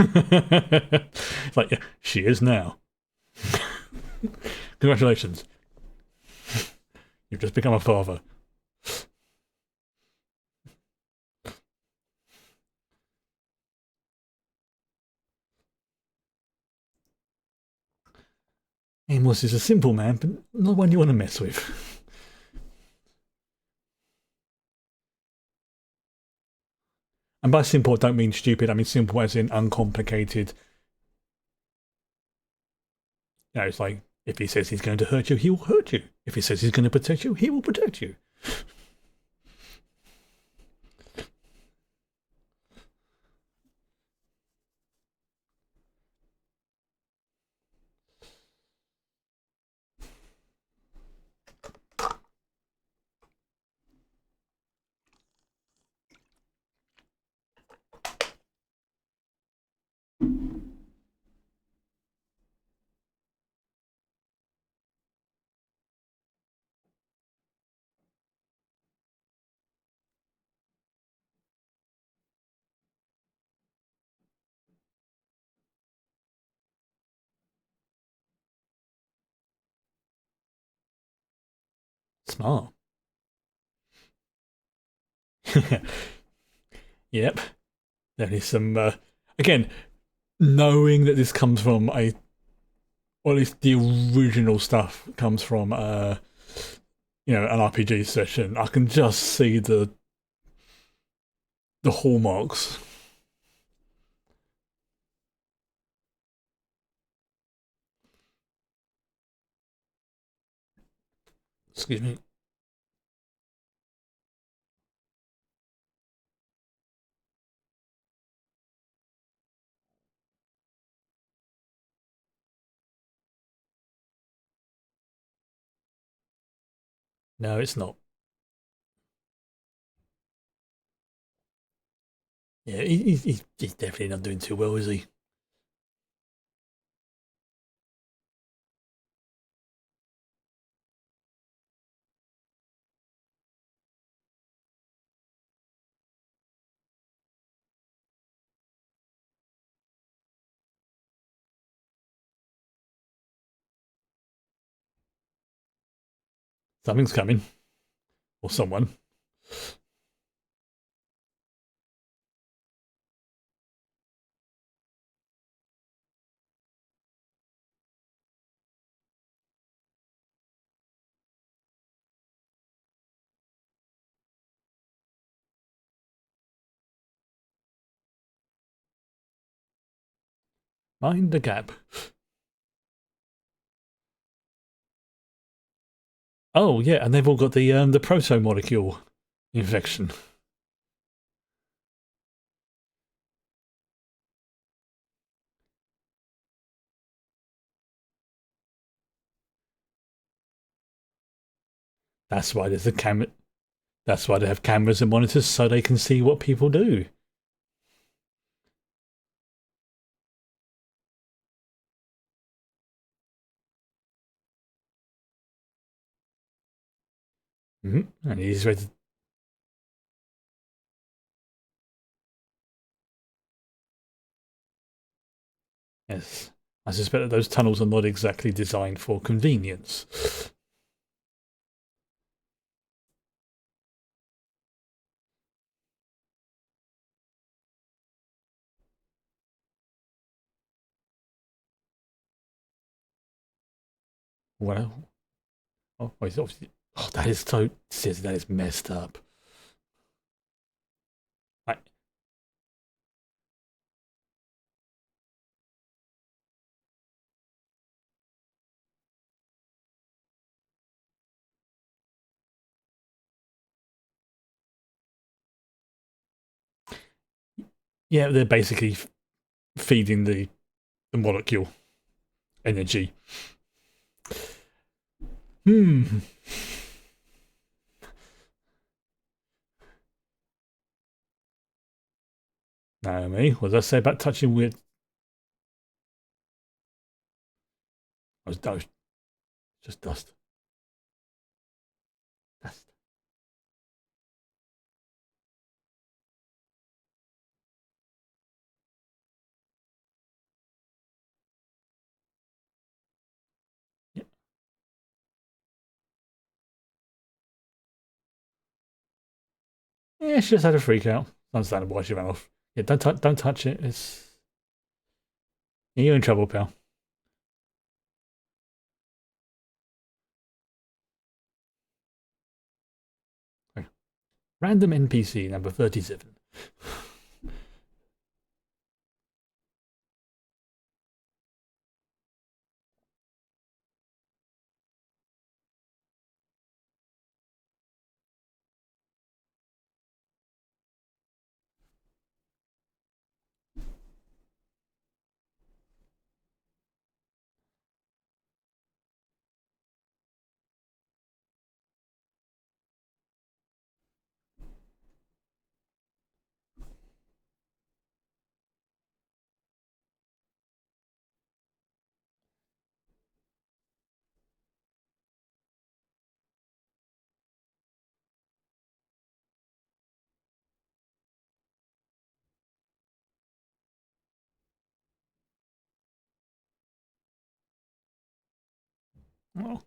It's like, yeah, she is now. Congratulations. You've just become a father. Amos is a simple man, but not one you want to mess with. And by simple, I don't mean stupid. I mean simple as in uncomplicated. It's like, if he says he's going to hurt you, he will hurt you. If he says he's going to protect you, he will protect you. Smart. Yep. There is some. Again, knowing that this comes from a, or at least the original stuff comes from an RPG session, I can just see the hallmarks. Excuse me. No, it's not. Yeah, he's definitely not doing too well, is he? Something's coming, or someone. Mind the gap. Oh yeah, and they've all got the proto molecule infection. That's why there's a camera. That's why they have cameras and monitors so they can see what people do. And he's ready. Yes, I suspect that those tunnels are not exactly designed for convenience. Well, it's obviously. Oh, that is so. Seriously, that is messed up. I, yeah, they're basically feeding the molecule energy. Hmm. Naomi, what did I say about touching with? I was just dust. Dust. Yeah, yeah, she just had a freak out. Understandable why she ran off. Yeah, don't touch it. It's you're in trouble, pal. Okay. Random NPC number 37. Oh,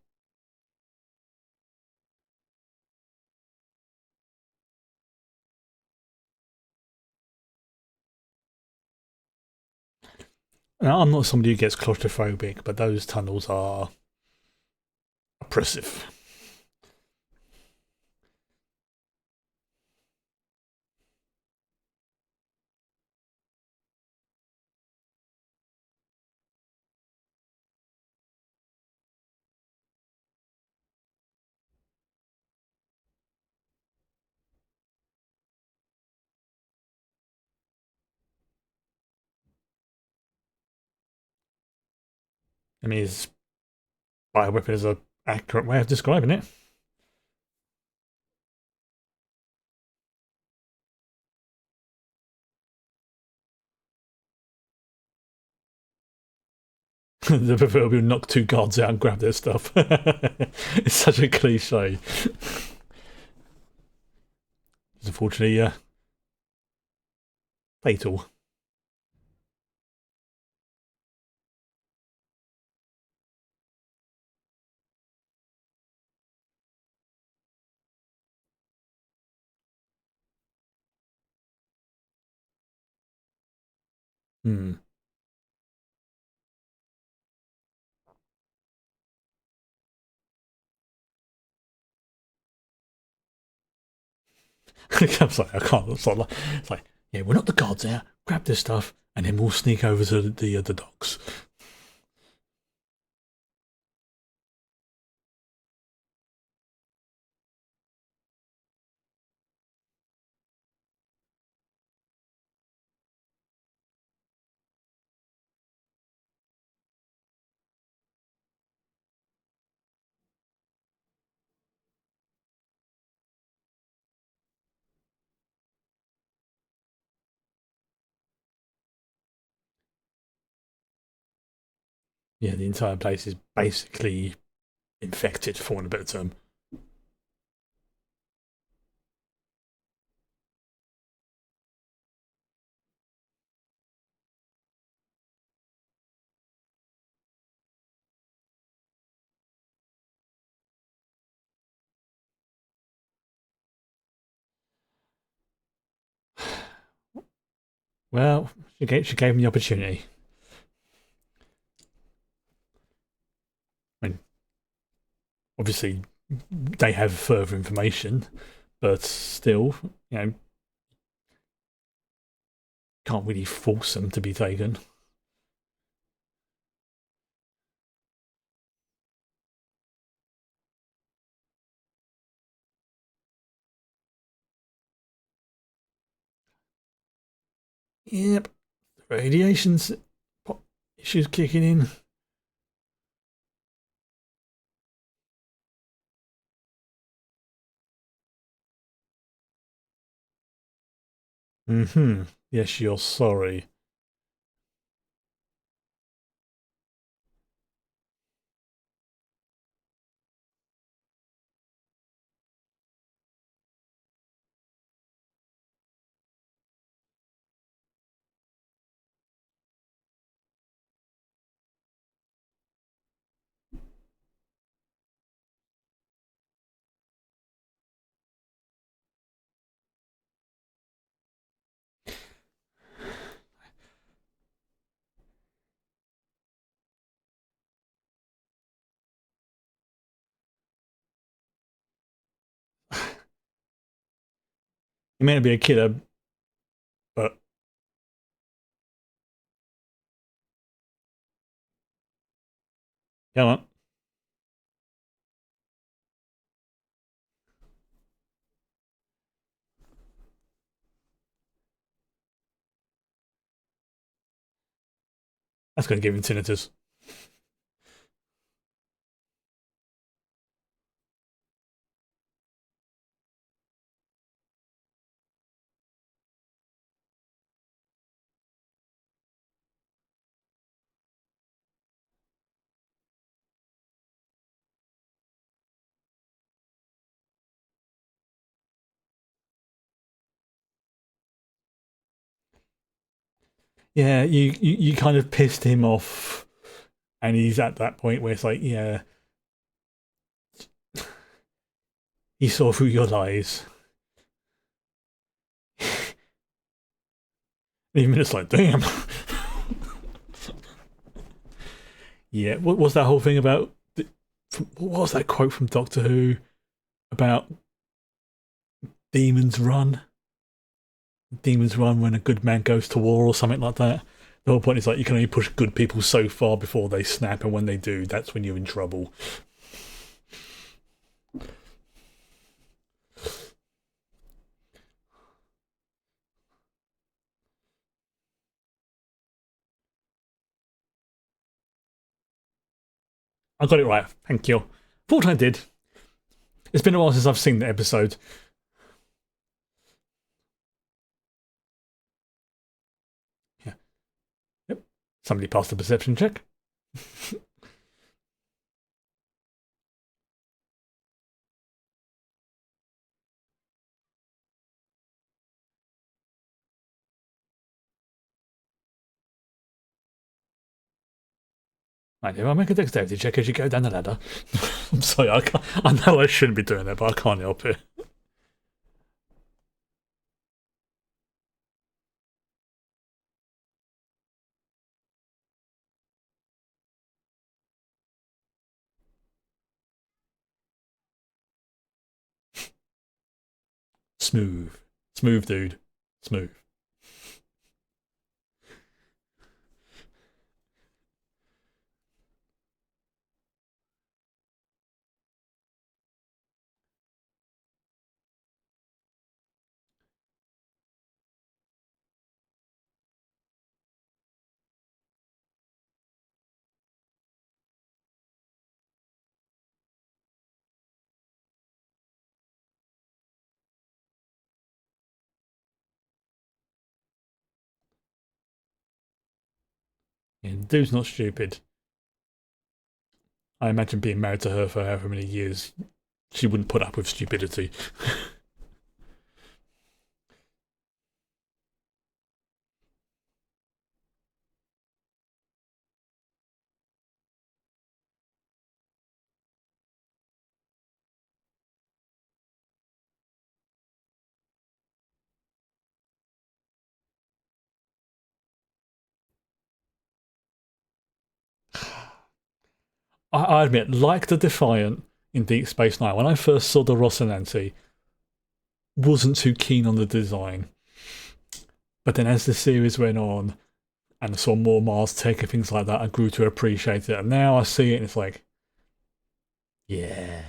Now, I'm not somebody who gets claustrophobic, but those tunnels are oppressive. I mean, his bioweapon is a accurate way of describing it. The proverbial knock two guards out and grab their stuff. It's such a cliche. It's unfortunately fatal. Hmm. I'm sorry, I can't. It's like, yeah, we're not the guards out. Grab this stuff, and then we'll sneak over to the docks. Yeah, the entire place is basically infected, for want of a better term. Well, she gave him the opportunity. I mean, obviously, they have further information, but still, you know, can't really force them to be taken. Yep, radiation's issues kicking in. Mm-hmm. Yes, you're sorry. He may not be a killer, but come on, that's going to give him tinnitus. Yeah, you kind of pissed him off, and he's at that point where it's like, yeah, he saw through your lies. Even it's like, damn. Yeah, what was that whole thing about? What was that quote from Doctor Who about demons run? Demons run when a good man goes to war or something like that. The whole point is like you can only push good people so far before they snap, and when they do, that's when you're in trouble. I got it right. Thank you. Thought I did. It's been a while since I've seen the episode. Yeah. Yep. Somebody passed the perception check. Right, do I make a dexterity check as you go down the ladder? I'm sorry, I can't. I know I shouldn't be doing that, but I can't help it. Smooth. Smooth, dude. Smooth. Yeah, dude's not stupid. I imagine being married to her for however many years, she wouldn't put up with stupidity. I admit, like the Defiant in Deep Space Nine, when I first saw the Rocinante, wasn't too keen on the design. But then as the series went on and I saw more Mars tech and things like that, I grew to appreciate it. And now I see it and it's like, yeah.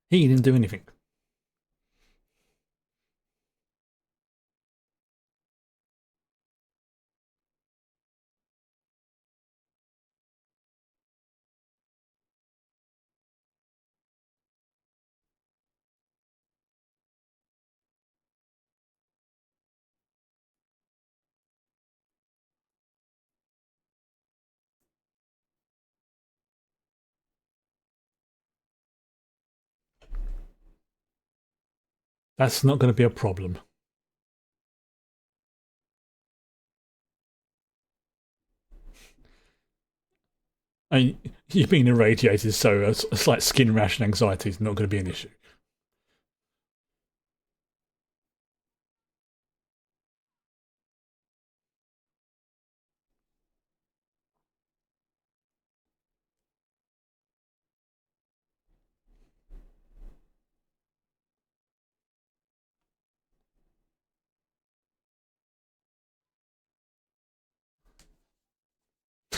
He didn't do anything. That's not going to be a problem. I mean, you've been irradiated, so a slight skin rash and anxiety is not going to be an issue.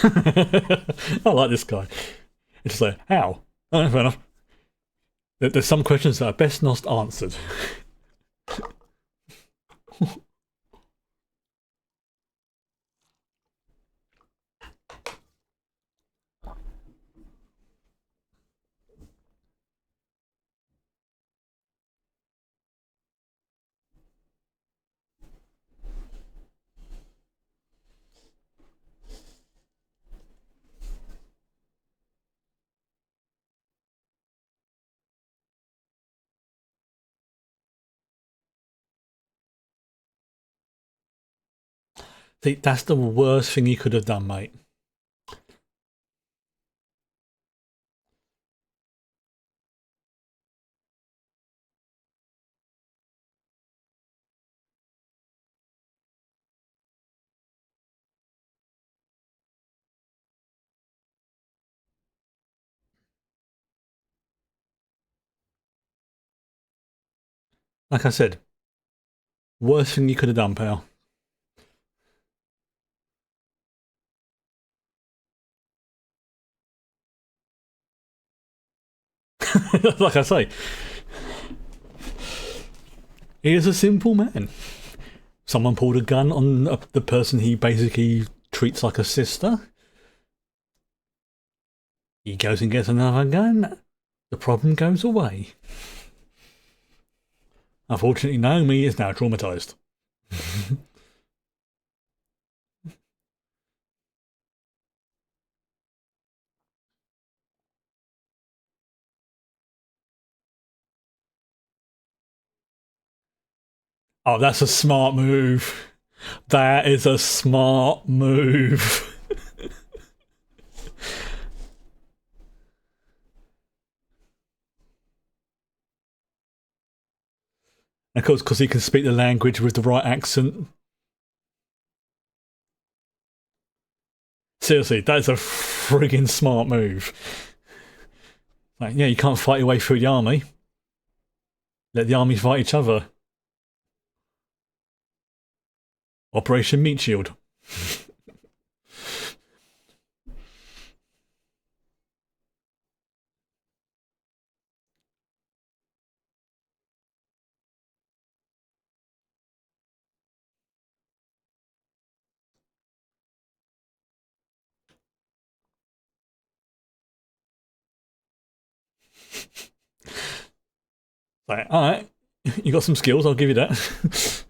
I like this guy. It's just like, how? Oh, fair enough. There's some questions that are best not answered. That's the worst thing you could have done, mate. Like I said, worst thing you could have done, pal. Like I say, he is a simple man. Someone pulled a gun on the person he basically treats like a sister. He goes and gets another gun. The problem goes away. Unfortunately, Naomi is now traumatized. Oh, that's a smart move. That is a smart move. Of course, because he can speak the language with the right accent. Seriously, that is a friggin' smart move. Like, yeah, you can't fight your way through the army. Let the army fight each other. Operation Meat Shield. Like, alright, you got some skills, I'll give you that.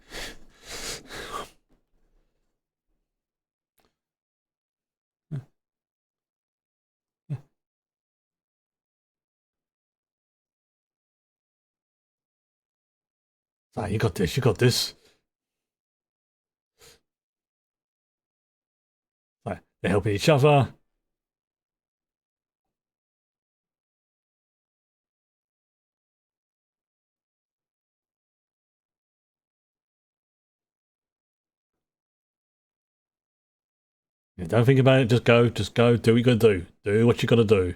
Like, you got this, you got this. Like, they're helping each other. Yeah, don't think about it, just go, do what you gotta do. Do what you gotta do.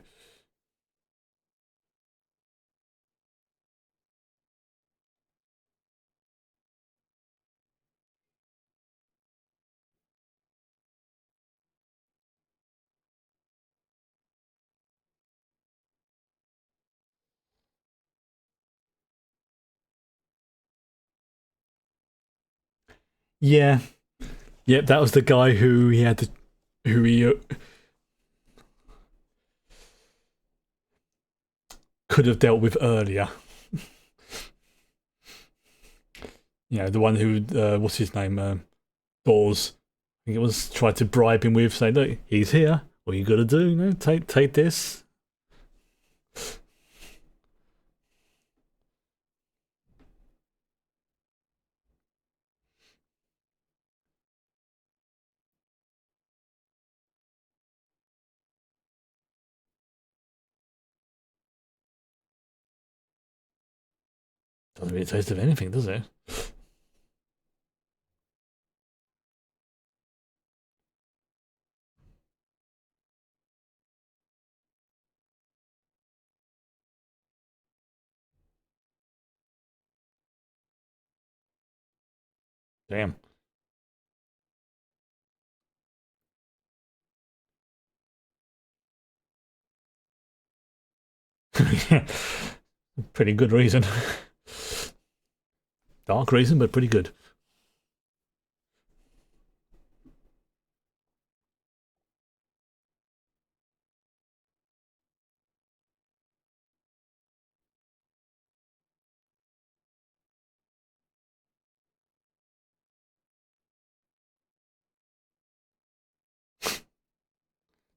Yeah, yep, that was the guy who he had to, who he could have dealt with earlier. You know, the one who, what's his name, Dawes. I think it was tried to bribe him with, saying, look, he's here. What you gotta do? You know, take this. Doesn't really taste of anything, does it? Damn. Pretty good reason. Dark reason, but pretty good.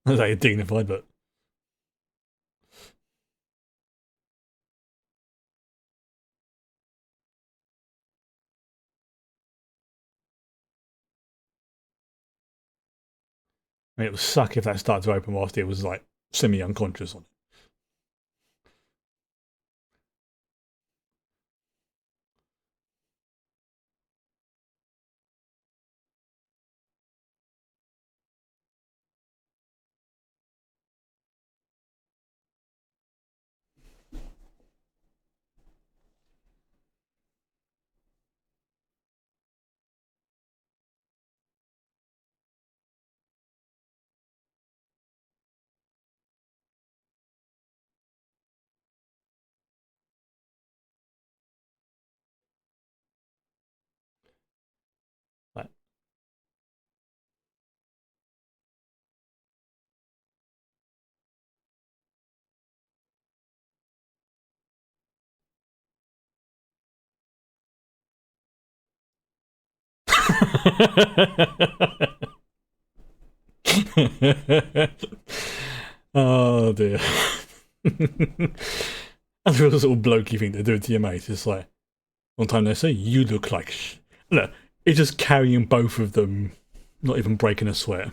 That's like dignified, but I mean, it would suck if that started to open whilst it was like semi-unconscious on it. Like, oh dear. That's a real sort of blokey thing to do to your mates. It's like, one time they say, you look like look, it's just carrying both of them, not even breaking a sweat.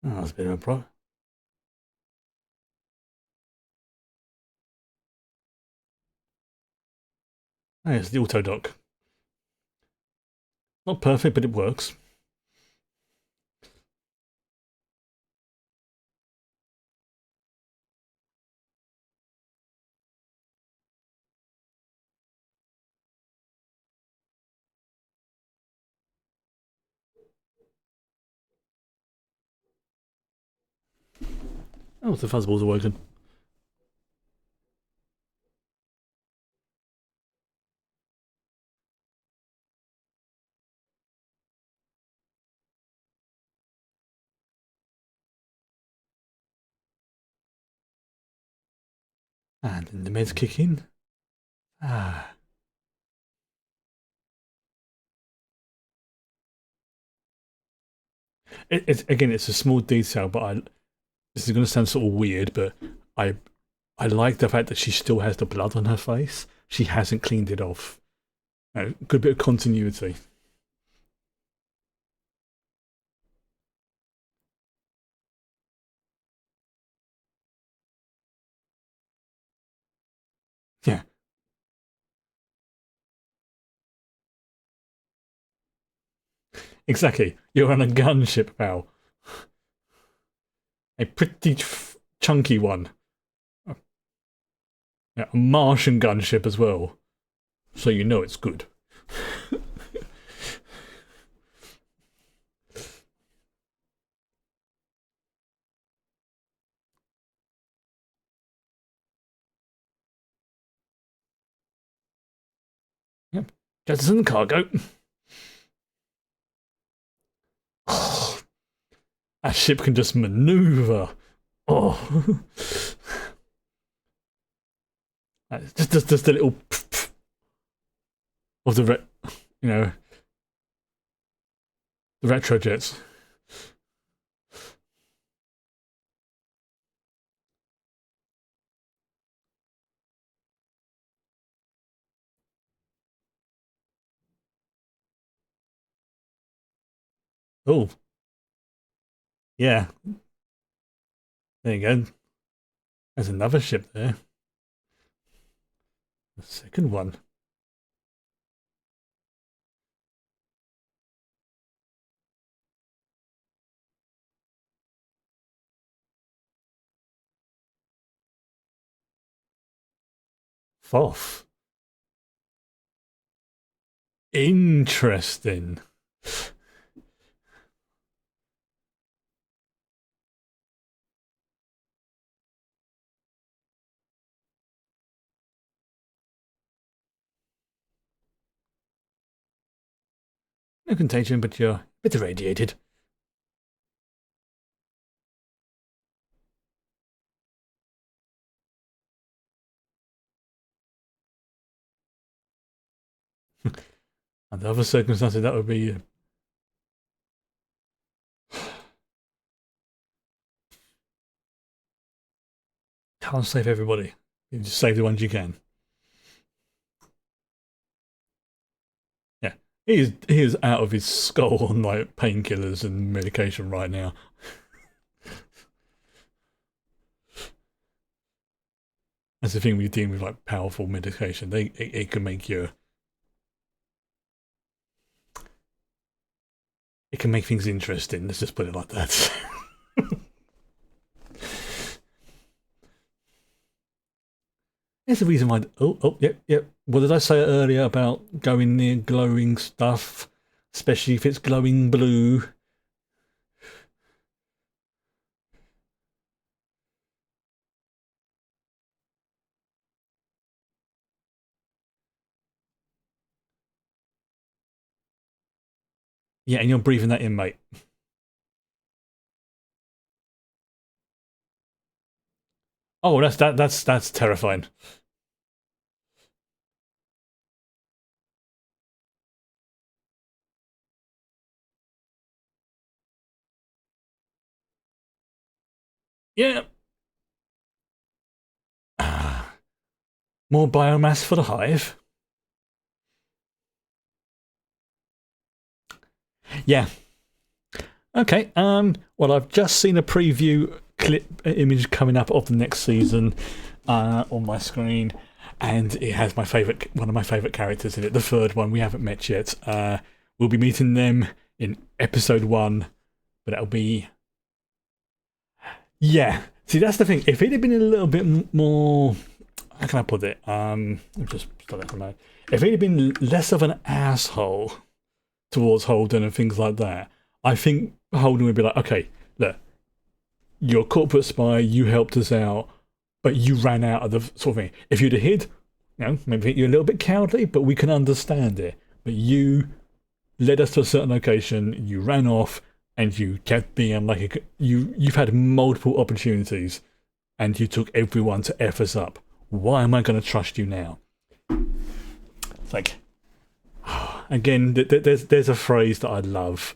Oh, that's a bit of a pro. Oh, it's the auto dock. Not perfect, but it works. Oh, the fuzzballs are working. And then the meds kick in. Ah. It's a small detail, but this is going to sound sort of weird, but I I like the fact that she still has the blood on her face. She hasn't cleaned it off. Good bit of continuity. Yeah, exactly. You're on a gunship, pal. A pretty chunky one. Yeah, a Martian gunship as well. So you know it's good. Yep. Jettison cargo. That ship can just maneuver. Oh. just a little of the you know, the retro jets. Oh, yeah. There you go. There's another ship there. The second one. Fourth. Interesting. No contagion, but you're a bit irradiated. Under other circumstances, that would be. Can't save everybody. You just save the ones you can. Yeah. He is out of his skull on like painkillers and medication right now. That's the thing with dealing with like powerful medication. It can make you, it can make things interesting. Let's just put it like that. There's a reason why. Yep. What did I say earlier about going near glowing stuff, especially if it's glowing blue? Yeah, and you're breathing that in, mate. Oh, that's terrifying. Yeah. More biomass for the hive. Yeah. Okay. Well, I've just seen a preview clip image coming up of the next season on my screen, and it has one of my favorite characters in it. The third one we haven't met yet. We'll be meeting them in episode 1, but that'll be. Yeah. See, that's the thing. If it had been a little bit more, how can I put it? Just start that from my. If it had been less of an asshole towards Holden and things like that, I think Holden would be like, okay, look, you're a corporate spy, you helped us out, but you ran out of the sort of thing. If you'd have hid, maybe you're a little bit cowardly, but we can understand it. But you led us to a certain location, you ran off, and you kept being like you've had multiple opportunities, and you took everyone to F us up. Why am I going to trust you now? It's like, again, there's a phrase that I love,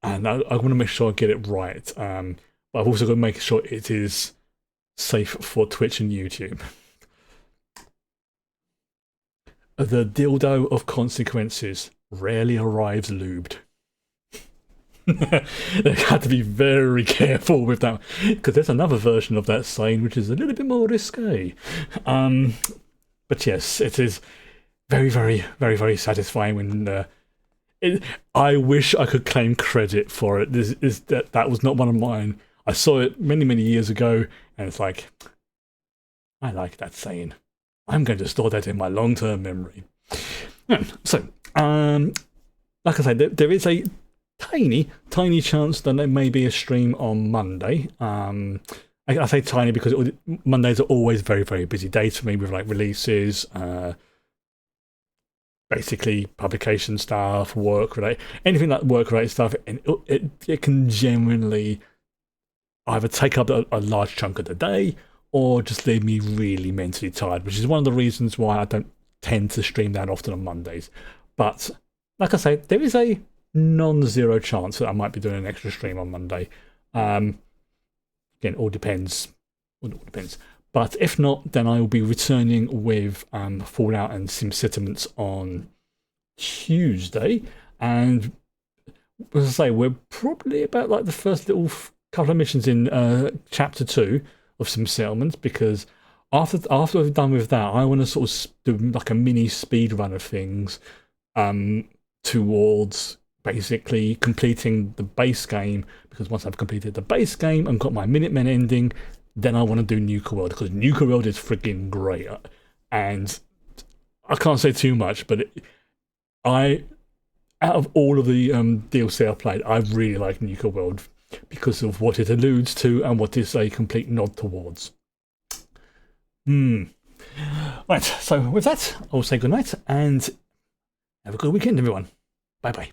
and I want to make sure I get it right. But I've also got to make sure it is safe for Twitch and YouTube. The dildo of consequences rarely arrives lubed. They have to be very careful with that, because there's another version of that saying which is a little bit more risque. But yes, it is very, very, very, very satisfying when. I wish I could claim credit for it. That was not one of mine. I saw it many, many years ago, and it's like, I like that saying. I'm going to store that in my long-term memory. So, like I said, there is a tiny, tiny chance that there may be a stream on Monday. I say tiny because Mondays are always very, very busy days for me with like releases, basically publication stuff, work related, anything like work related stuff, and it can genuinely either take up a large chunk of the day or just leave me really mentally tired, which is one of the reasons why I don't tend to stream that often on Mondays. But like I say, there is a non-zero chance that I might be doing an extra stream on Monday. Again, all depends. But if not, then I will be returning with Fallout and Sim Settlements on Tuesday. And as I say, we're probably about like the first little couple of missions in Chapter 2 of Sim Settlements, because after we've done with that, I want to sort of do like a mini speed run of things towards basically completing the base game, because once I've completed the base game and got my Minutemen ending, then I want to do Nuka World, because Nuka World is freaking great. And I can't say too much, but out of all of the DLC I've played, I really like Nuka World because of what it alludes to and what is a complete nod towards. Right, so with that, I'll say goodnight and have a good weekend, everyone. Bye-bye.